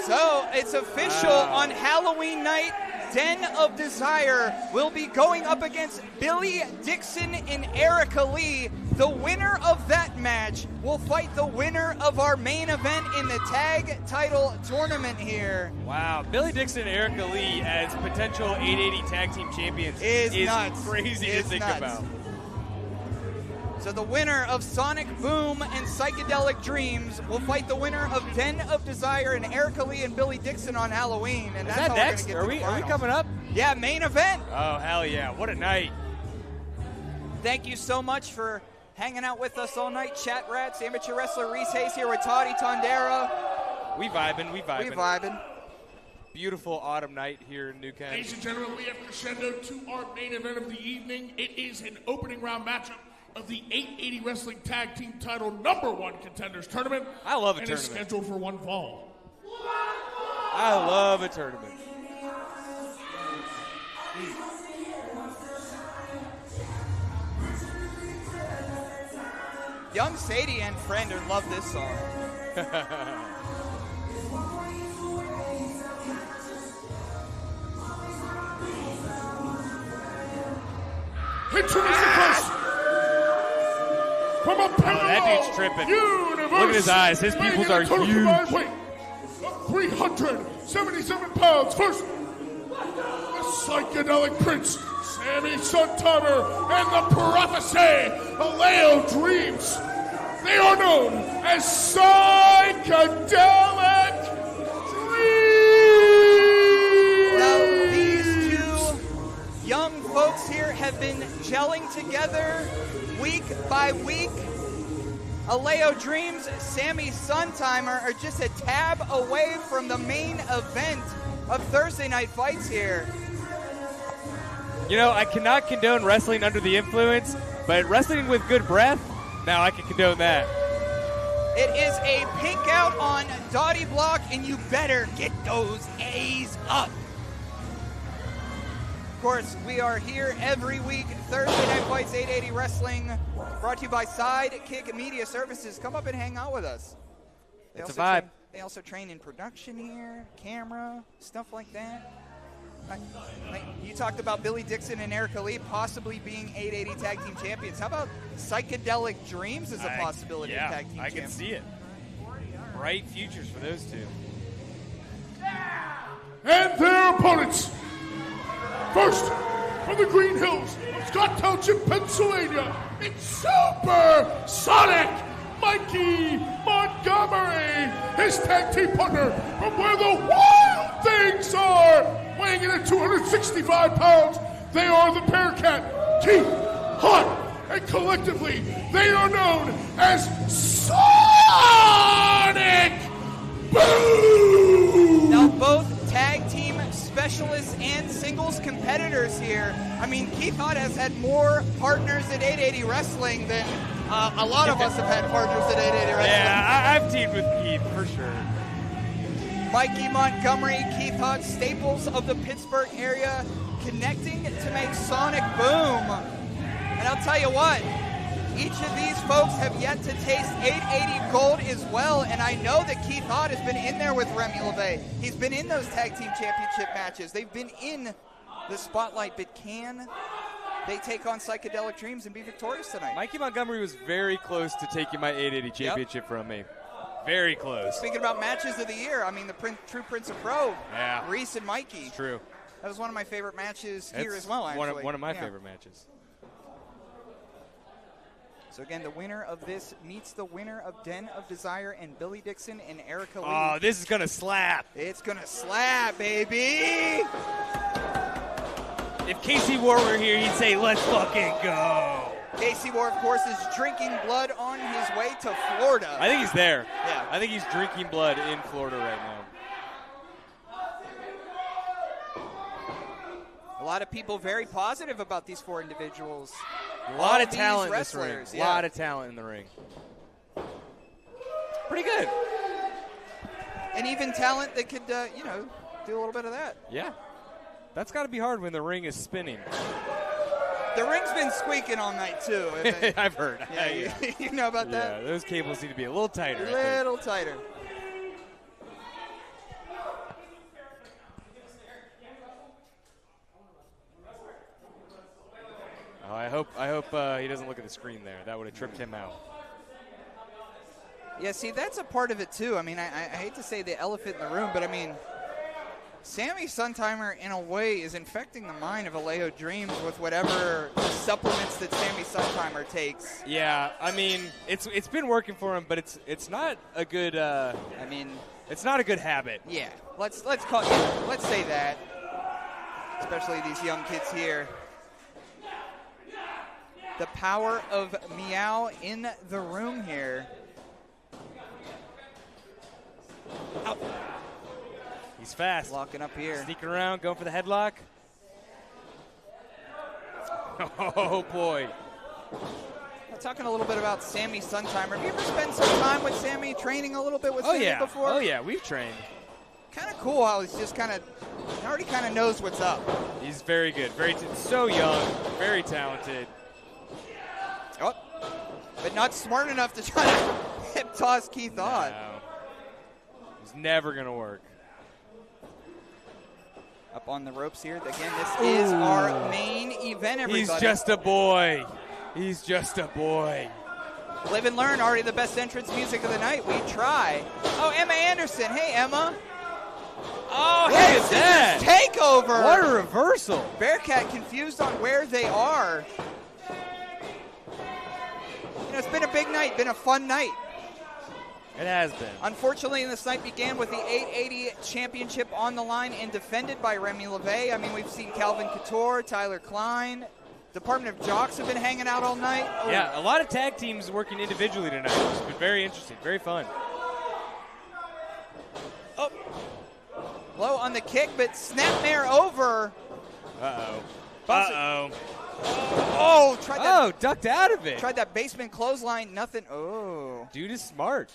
So it's official on Halloween night. Den of Desire will be going up against Billy Dixon and Erica Lee. The winner of that match will fight the winner of our main event in the tag title tournament here. Wow, Billy Dixon and Erica Lee as potential 880 tag team champions is nuts. Crazy to think about. So the winner of Sonic Boom and Psychedelic Dreams will fight the winner of Den of Desire and Erica Lee and Billy Dixon on Halloween. And Is that's that how next? we're going to get Are we coming up? Yeah, main event. Oh, hell yeah. What a night. Thank you so much for hanging out with us all night. Chat Rats, amateur wrestler Reese Hayes here with Toddy Tondera. We vibing. Beautiful autumn night here in New Kent. Ladies and gentlemen, we have crescendo to our main event of the evening. It is an opening round matchup of the 880 Wrestling Tag Team Title #1 Contenders Tournament. I love a and tournament. It's scheduled for one fall. I love a tournament. Young Sadie and Friender love this song. Introducing first from a that dude's tripping. Universe. Look at his eyes. His pupils are huge. Weight of 377 pounds. First, the Psychedelic Prince, Sammy Suntimer, and the Prophecy, Aleo Dreams. They are known as Psychedelic Dreams. Now, these two young folks here have been gelling together week by week. Aleo Dreams, Sammy Suntimer are just a tab away from the main event of Thursday Night Fights here. You know, I cannot condone wrestling under the influence, but wrestling with good breath, now I can condone that. It is a pink out on Dottie Block, and you better get those A's up. Of course, we are here every week, Thursday Night Fights 880 Wrestling, brought to you by Sidekick Media Services. Come up and hang out with us. It's a vibe. They also train in production here, camera, stuff like that. You talked about Billy Dixon and Erica Lee possibly being 880 Tag Team Champions. How about Psychedelic Dreams as a possibility of Tag Team Champions? I can see it. Bright futures for those two. And their opponents. First, from the Green Hills of Scott Township, Pennsylvania, it's Super Sonic Mikey Montgomery. His tag team partner from where the Wild Things are, weighing in at 265 pounds. They are the Bearcat, Keith, Haught, and collectively they are known as Sonic Boom. Now both tag team specialists and singles competitors here. I mean, Keith Haught has had more partners at 880 Wrestling than a lot of us have had partners at 880 Wrestling. Yeah, I've teamed with Keith for sure. Mikey Montgomery, Keith Haught, staples of the Pittsburgh area, connecting to make Sonic Boom. And I'll tell you what, each of these folks have yet to taste 880 gold as well, and I know that Keith Haught has been in there with Remy Lavey. He's been in those tag team championship matches. They've been in the spotlight, but can they take on Psychedelic Dreams and be victorious tonight? Mikey Montgomery was very close to taking my 880 championship from me. Very close. Speaking about matches of the year, I mean, the true Prince of Pro, Reese and Mikey. It's true. That was one of my favorite matches here as well, actually. One of my favorite matches. So again, the winner of this meets the winner of Den of Desire and Billy Dixon and Erica Lee. Oh, this is going to slap. It's going to slap, baby. If Casey Ward were here, he'd say, let's fucking go. Casey Ward, of course, is drinking blood on his way to Florida. I think he's there. Yeah. I think he's drinking blood in Florida right now. A lot of people very positive about these four individuals. A lot of these talent in wrestlers, this ring. yeah. A lot of talent in the ring. Pretty good. And even talent that could, do a little bit of that. Yeah. That's got to be hard when the ring is spinning. The ring's been squeaking all night, too. I've heard. Yeah, you know about that? Yeah, those cables need to be a little tighter. A little tighter. Oh, I hope he doesn't look at the screen there. That would have tripped him out. Yeah, see, that's a part of it, too. I mean, I hate to say the elephant in the room, but, I mean, Sammy Suntimer, in a way, is infecting the mind of Alejo Dreams with whatever supplements that Sammy Suntimer takes. Yeah, I mean, it's been working for him, but it's not a good. It's not a good habit. Yeah, let's say that, especially these young kids here. The power of Meow in the room here. Oh. He's fast. Locking up here. Sneaking around, going for the headlock. Oh, boy. Talking a little bit about Sammy Suntimer. Have you ever spent some time with Sammy, training a little bit with Sammy before? Oh, yeah, we've trained. Kind of cool how he's just already kind of knows what's up. He's very good. So young, very talented. Oh, but not smart enough to try to hip toss Keith Haught. No. It's never going to work. Up on the ropes here. Again, this is our main event, everybody. He's just a boy. He's just a boy. Live and learn, already the best entrance music of the night. We try. Oh, Emma Anderson. Hey, Emma. Oh, look at that. Takeover. What a reversal. Bearcat confused on where they are. You know, it's been a big night, been a fun night. It has been. Unfortunately, this night began with the 880 championship on the line and defended by Remy Lavey. I mean, we've seen Calvin Couture, Tyler Klein. Department of Jocks have been hanging out all night. Oh. Yeah, a lot of tag teams working individually tonight. It's been very interesting, very fun. Oh, low on the kick, but snapmare over. Uh-oh. Uh-oh. Oh, tried that. Oh, ducked out of it. Tried that basement clothesline, nothing. Oh. Dude is smart.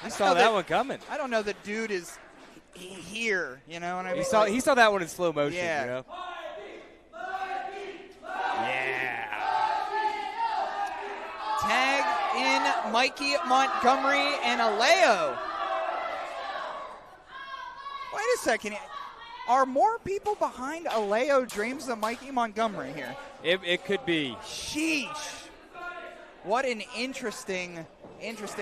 I saw that one coming. I don't know that dude is here, you know what I mean? He saw that one in slow motion, yeah. you know? Yeah. Tag in Mikey, Montgomery, and Alejo. Wait a second. Are more people behind Alejo Dreams than Mikey Montgomery here? It could be. Sheesh. What an interesting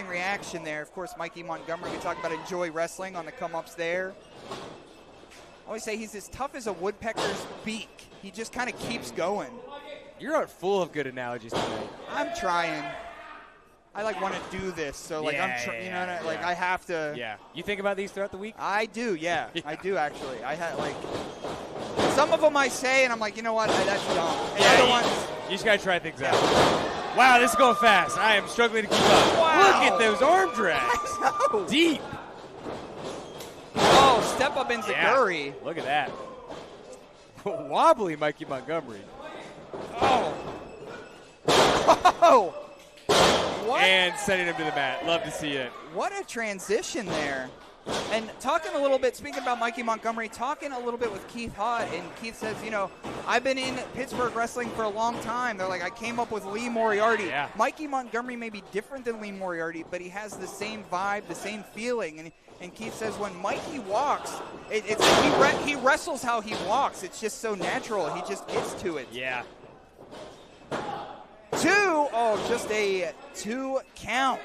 reaction there. Of course, Mikey Montgomery, we talk about Enjoy Wrestling on the come-ups there. I always say he's as tough as a woodpecker's beak. He just kind of keeps going. You're full of good analogies tonight. I'm trying. I want to do this, so you know, I have to. Yeah. You think about these throughout the week? I do, yeah. I do actually. I had some of them I say, and I'm like, you know what, that's dumb. And other ones, you just gotta try things out. Wow, this is going fast. I am struggling to keep up. Wow. Look at those arm drags. Deep. Oh, step up into Gurry. Look at that. Wobbly Mikey Montgomery. Oh. What? And sending him to the mat. Love to see it. What a transition there. And talking a little bit, speaking about Mikey Montgomery, talking a little bit with Keith Haught, and Keith says, you know, I've been in Pittsburgh wrestling for a long time. They're like, I came up with Lee Moriarty. Yeah. Mikey Montgomery may be different than Lee Moriarty, but he has the same vibe, the same feeling. And Keith says when Mikey walks, he wrestles how he walks. It's just so natural. He just gets to it. Yeah. 2. Oh, just a 2 count.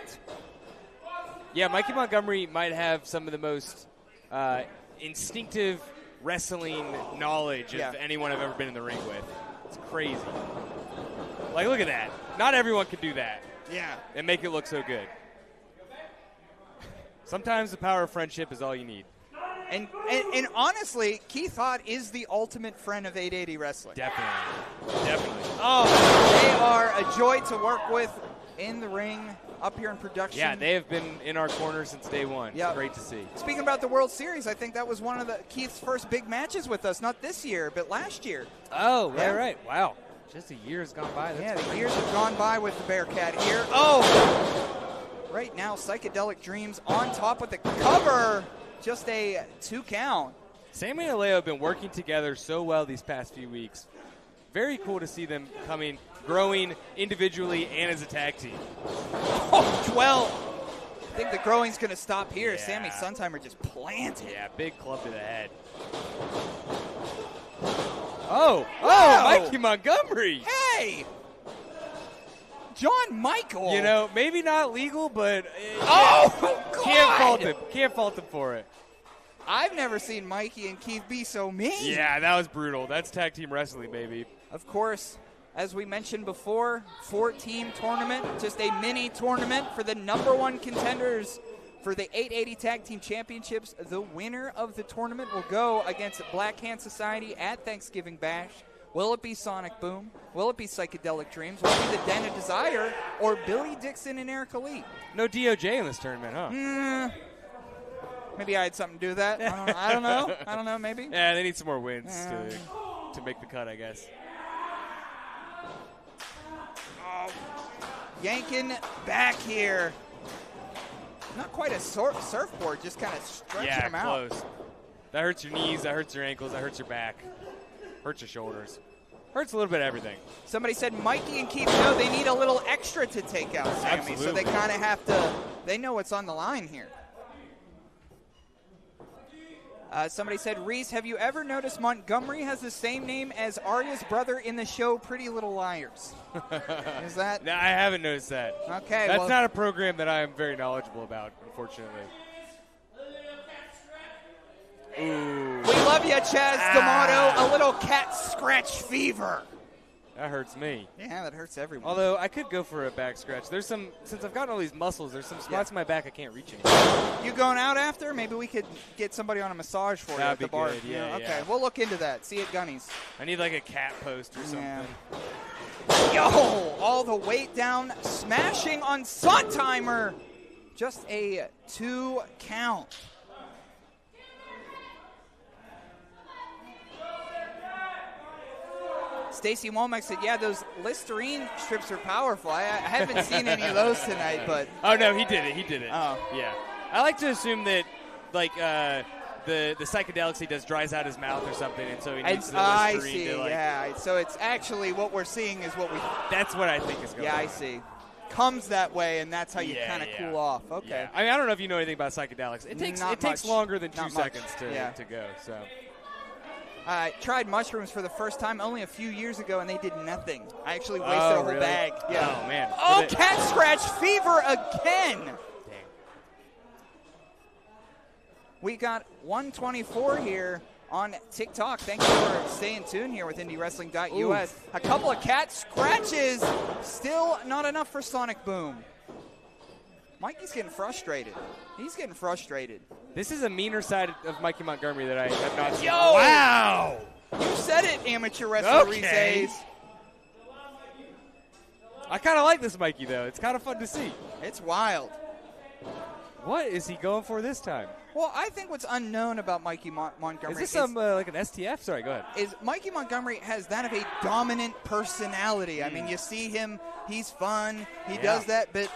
Yeah, Mikey Montgomery might have some of the most instinctive wrestling knowledge of anyone I've ever been in the ring with. It's crazy. Look at that. Not everyone can do that. Yeah. And make it look so good. Sometimes the power of friendship is all you need. And honestly, Keith Haught is the ultimate friend of 880 Wrestling. Definitely. Oh, they are a joy to work with in the ring, up here in production. Yeah, they have been in our corner since day one. Yep. It's great to see. Speaking about the World Series, I think that was one of Keith's first big matches with us, not this year, but last year. Oh, yeah. Right. Wow. Just a year has gone by. That's the years have gone by with the Bearcat here. Oh! Right now, Psychedelic Dreams on top with the cover. Just a 2 count. Sammy and Alejo have been working together so well these past few weeks. Very cool to see them growing individually and as a tag team. Oh, 12. I think the growing's going to stop here. Yeah. Sammy Suntimer just planted. Yeah, big club to the head. Wow. Mikey Montgomery. way! John Michael. You know, maybe not legal, but God! Can't fault him. Can't fault him for it. I've never seen Mikey and Keith be so mean. Yeah, that was brutal. That's tag team wrestling, baby. Of course, as we mentioned before, 4-team tournament, just a mini tournament for the number one contenders for the 880 Tag Team Championships. The winner of the tournament will go against Black Hand Society at Thanksgiving Bash. Will it be Sonic Boom? Will it be Psychedelic Dreams? Will it be the Den of Desire? Or Billy Dixon and Eric Elite? No DOJ in this tournament, huh? Maybe I had something to do with that. I don't know. I don't know, maybe. Yeah, they need some more wins to make the cut, I guess. Yanking back here. Not quite a surfboard, just kind of stretching them out. Close. That hurts your knees, that hurts your ankles, that hurts your back. Hurts your shoulders. Hurts a little bit of everything. Somebody said Mikey and Keith know they need a little extra to take out Sammy. Absolutely. So they kind of have to, they know what's on the line here. Somebody said, Reese, have you ever noticed Montgomery has the same name as Arya's brother in the show Pretty Little Liars? Is that? No, I haven't noticed that. Okay. That's not a program that I am very knowledgeable about, unfortunately. Ooh. We love you, Chaz D'Amato. A little cat scratch fever. That hurts me. Yeah, that hurts everyone. Although I could go for a back scratch. There's some, since I've gotten all these muscles, there's some spots in my back I can't reach anymore. You going out after? Maybe we could get somebody on a massage for you at the bar. That'd be good, yeah. Okay, we'll look into that. See you at Gunny's. I need like a cat post or something. Yo, all the weight down, smashing on Suntimer. Just a 2 count. Stacy Womack said, yeah, those Listerine strips are powerful. I haven't seen any of those tonight, but... Oh, no, he did it. He did it. Oh. Yeah. I like to assume that, like, the psychedelics he does dries out his mouth or something, and so he needs the Listerine I see, to, like... yeah. So it's actually what we're seeing is what we... That's what I think is going on. Yeah, I see. Comes that way, and that's how you kind of cool off. Okay. Yeah. I mean, I don't know if you know anything about psychedelics. It takes longer than 2 seconds to go, so... I tried mushrooms for the first time only a few years ago, and they did nothing. I actually wasted a whole bag. Yeah. Oh, man. Oh, cat scratch fever again. Dang. We got 124 here on TikTok. Thank you for staying tuned here with IndyWrestling.us. A couple of cat scratches. Still not enough for Sonic Boom. Mikey's getting frustrated. He's getting frustrated. This is a meaner side of Mikey Montgomery that I have not seen. Yo! Wow! You said it, amateur wrestler Okay. Reese. I kind of like this Mikey, though. It's kind of fun to see. It's wild. What is he going for this time? Well, I think what's unknown about Mikey Montgomery is this some like an STF? Sorry, go ahead. Is Mikey Montgomery has that of a dominant personality. I mean, you see him, he's fun, he does that, but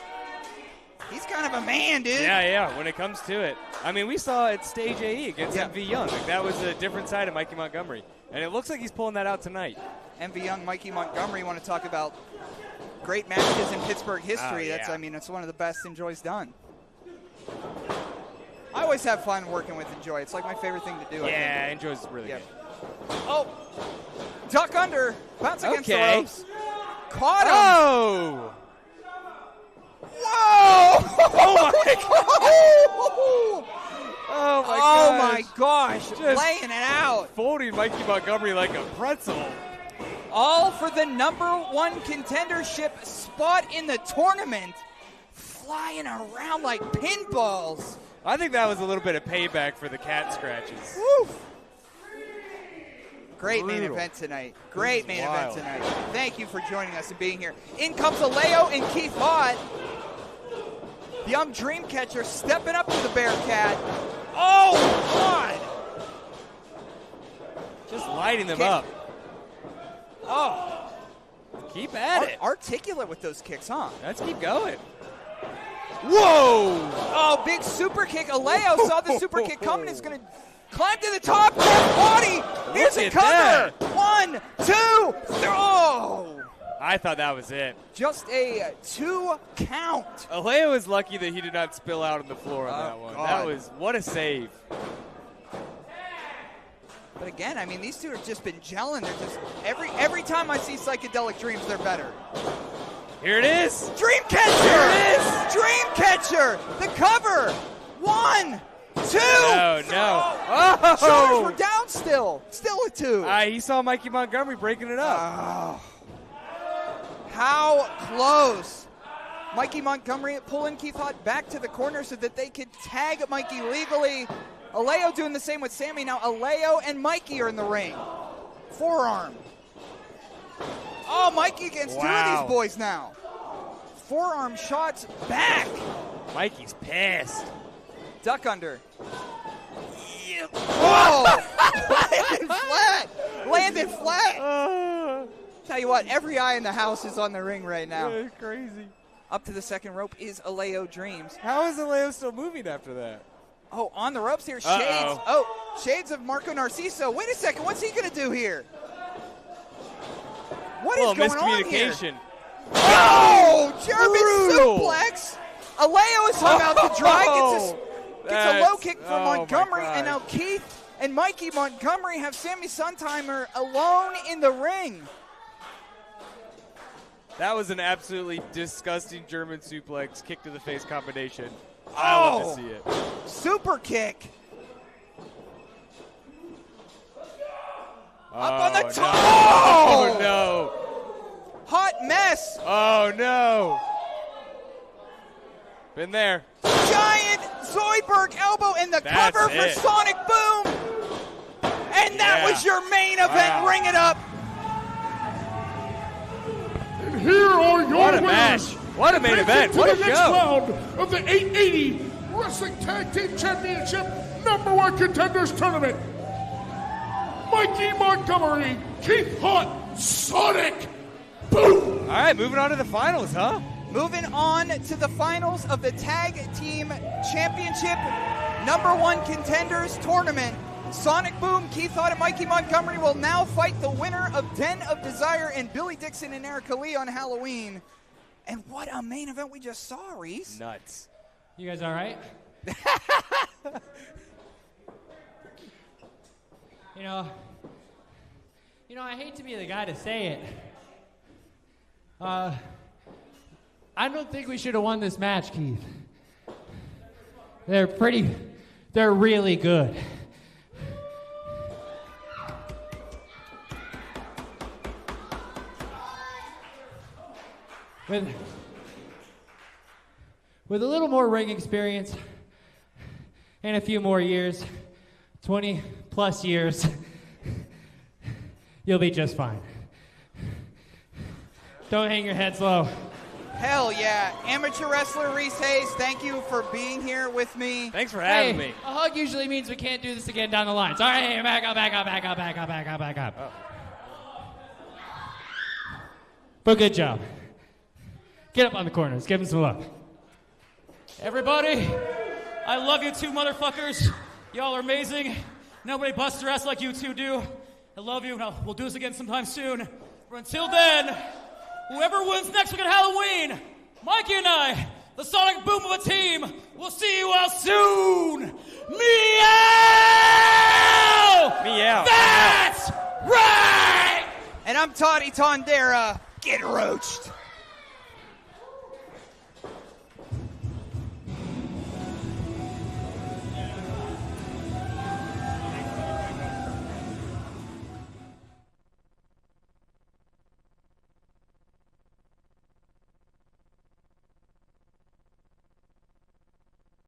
he's kind of a man, dude. Yeah, when it comes to it. I mean, we saw at Stage AE against MV Young. Like, that was a different side of Mikey Montgomery. And it looks like he's pulling that out tonight. MV Young, Mikey Montgomery, want to talk about great matches in Pittsburgh history. Yeah. That's, I mean, it's one of the best Enjoy's done. I always have fun working with Enjoy. It's like my favorite thing to do. Yeah, Enjoy's really good. Oh, duck under, bounce against the ropes. Caught him. Oh! Whoa! Oh my gosh! Just laying it out. Folding Mikey Montgomery like a pretzel. All for the #1 contendership spot in the tournament. Flying around like pinballs. I think that was a little bit of payback for the cat scratches. Woo! Great main event tonight. Great main event tonight. Thank you for joining us and being here. In comes Aleo and Keith Haught. The young Dreamcatcher stepping up to the Bearcat. Oh, God! Just lighting them up. Oh. Keep at it. Articulate with those kicks, huh? Let's keep going. Whoa! Oh, big super kick. Aleo saw the super kick coming. Is going to climb to the top. Body. Here's a cover. 1, 2, 3. Oh! I thought that was it. Just a 2 count. Aleo was lucky that he did not spill out on the floor on that one. God. That was, what a save. But again, I mean, these two have just been gelling. They're just every time I see Psychedelic Dreams, they're better. Here it is. Dreamcatcher. Here it is. Dreamcatcher. The cover. 1, 2. No. Oh. Shoulders were down still. Still a 2. He saw Mikey Montgomery breaking it up. Oh. How close. Mikey Montgomery pulling Keith Haught back to the corner so that they could tag Mikey legally. Aleo doing the same with Sammy. Now Aleo and Mikey are in the ring. Forearm. Oh, Mikey against two of these boys now. Forearm shots back. Mikey's pissed. Duck under. Yeah. Whoa! Landed flat. Tell you what, every eye in the house is on the ring right now. Yeah, crazy. Up to the second rope is Aleo Dreams. How is Aleo still moving after that? Oh, on the ropes here. Shades. Oh, shades of Marco Narciso. Wait a second. What's he going to do here? What is going on here? Miscommunication. Oh, German suplex. Aleo is hung out to dry. Gets a low kick from Montgomery. And now Keith and Mikey Montgomery have Sammy Suntimer alone in the ring. That was an absolutely disgusting German suplex, kick to the face combination. I love to see it. Super kick. Up on the top. Oh, no. Hot mess. Oh, no. Been there. Giant Zoidberg elbow in the cover for Sonic Boom. And that was your main event. Wow. Ring it up. And here are your What a winners. match. What a main event. What a to the next show. round of the 880 Wrestling Tag Team Championship #1 Contenders Tournament. Mikey Montgomery, Keith Haught, Sonic Boom. All right, moving on to the finals, huh? Moving on to the finals of the Tag Team Championship #1 Contenders Tournament. Sonic Boom, Keith Haught, and Mikey Montgomery will now fight the winner of Den of Desire and Billy Dixon and Erica Lee on Halloween. And what a main event we just saw, Reese. Nuts. You guys all right? You know, I hate to be the guy to say it. I don't think we should have won this match, Keith. They're really good. With a little more ring experience and a few more years, 20 plus years, you'll be just fine. Don't hang your heads low. Hell yeah. Amateur wrestler Reese Hayes, thank you for being here with me. Thanks for having me. A hug usually means we can't do this again down the line. So, all right, back up. Oh. But good job. Get up on the corners. Give him some love. Everybody, I love you two motherfuckers. Y'all are amazing. Nobody busts their ass like you two do. I love you. Now, we'll do this again sometime soon. But until then, whoever wins next week at Halloween, Mikey and I, the Sonic Boom of a team, will see you all soon. Meow! Meow. That's right! And I'm Toddy Tondera. Get roached.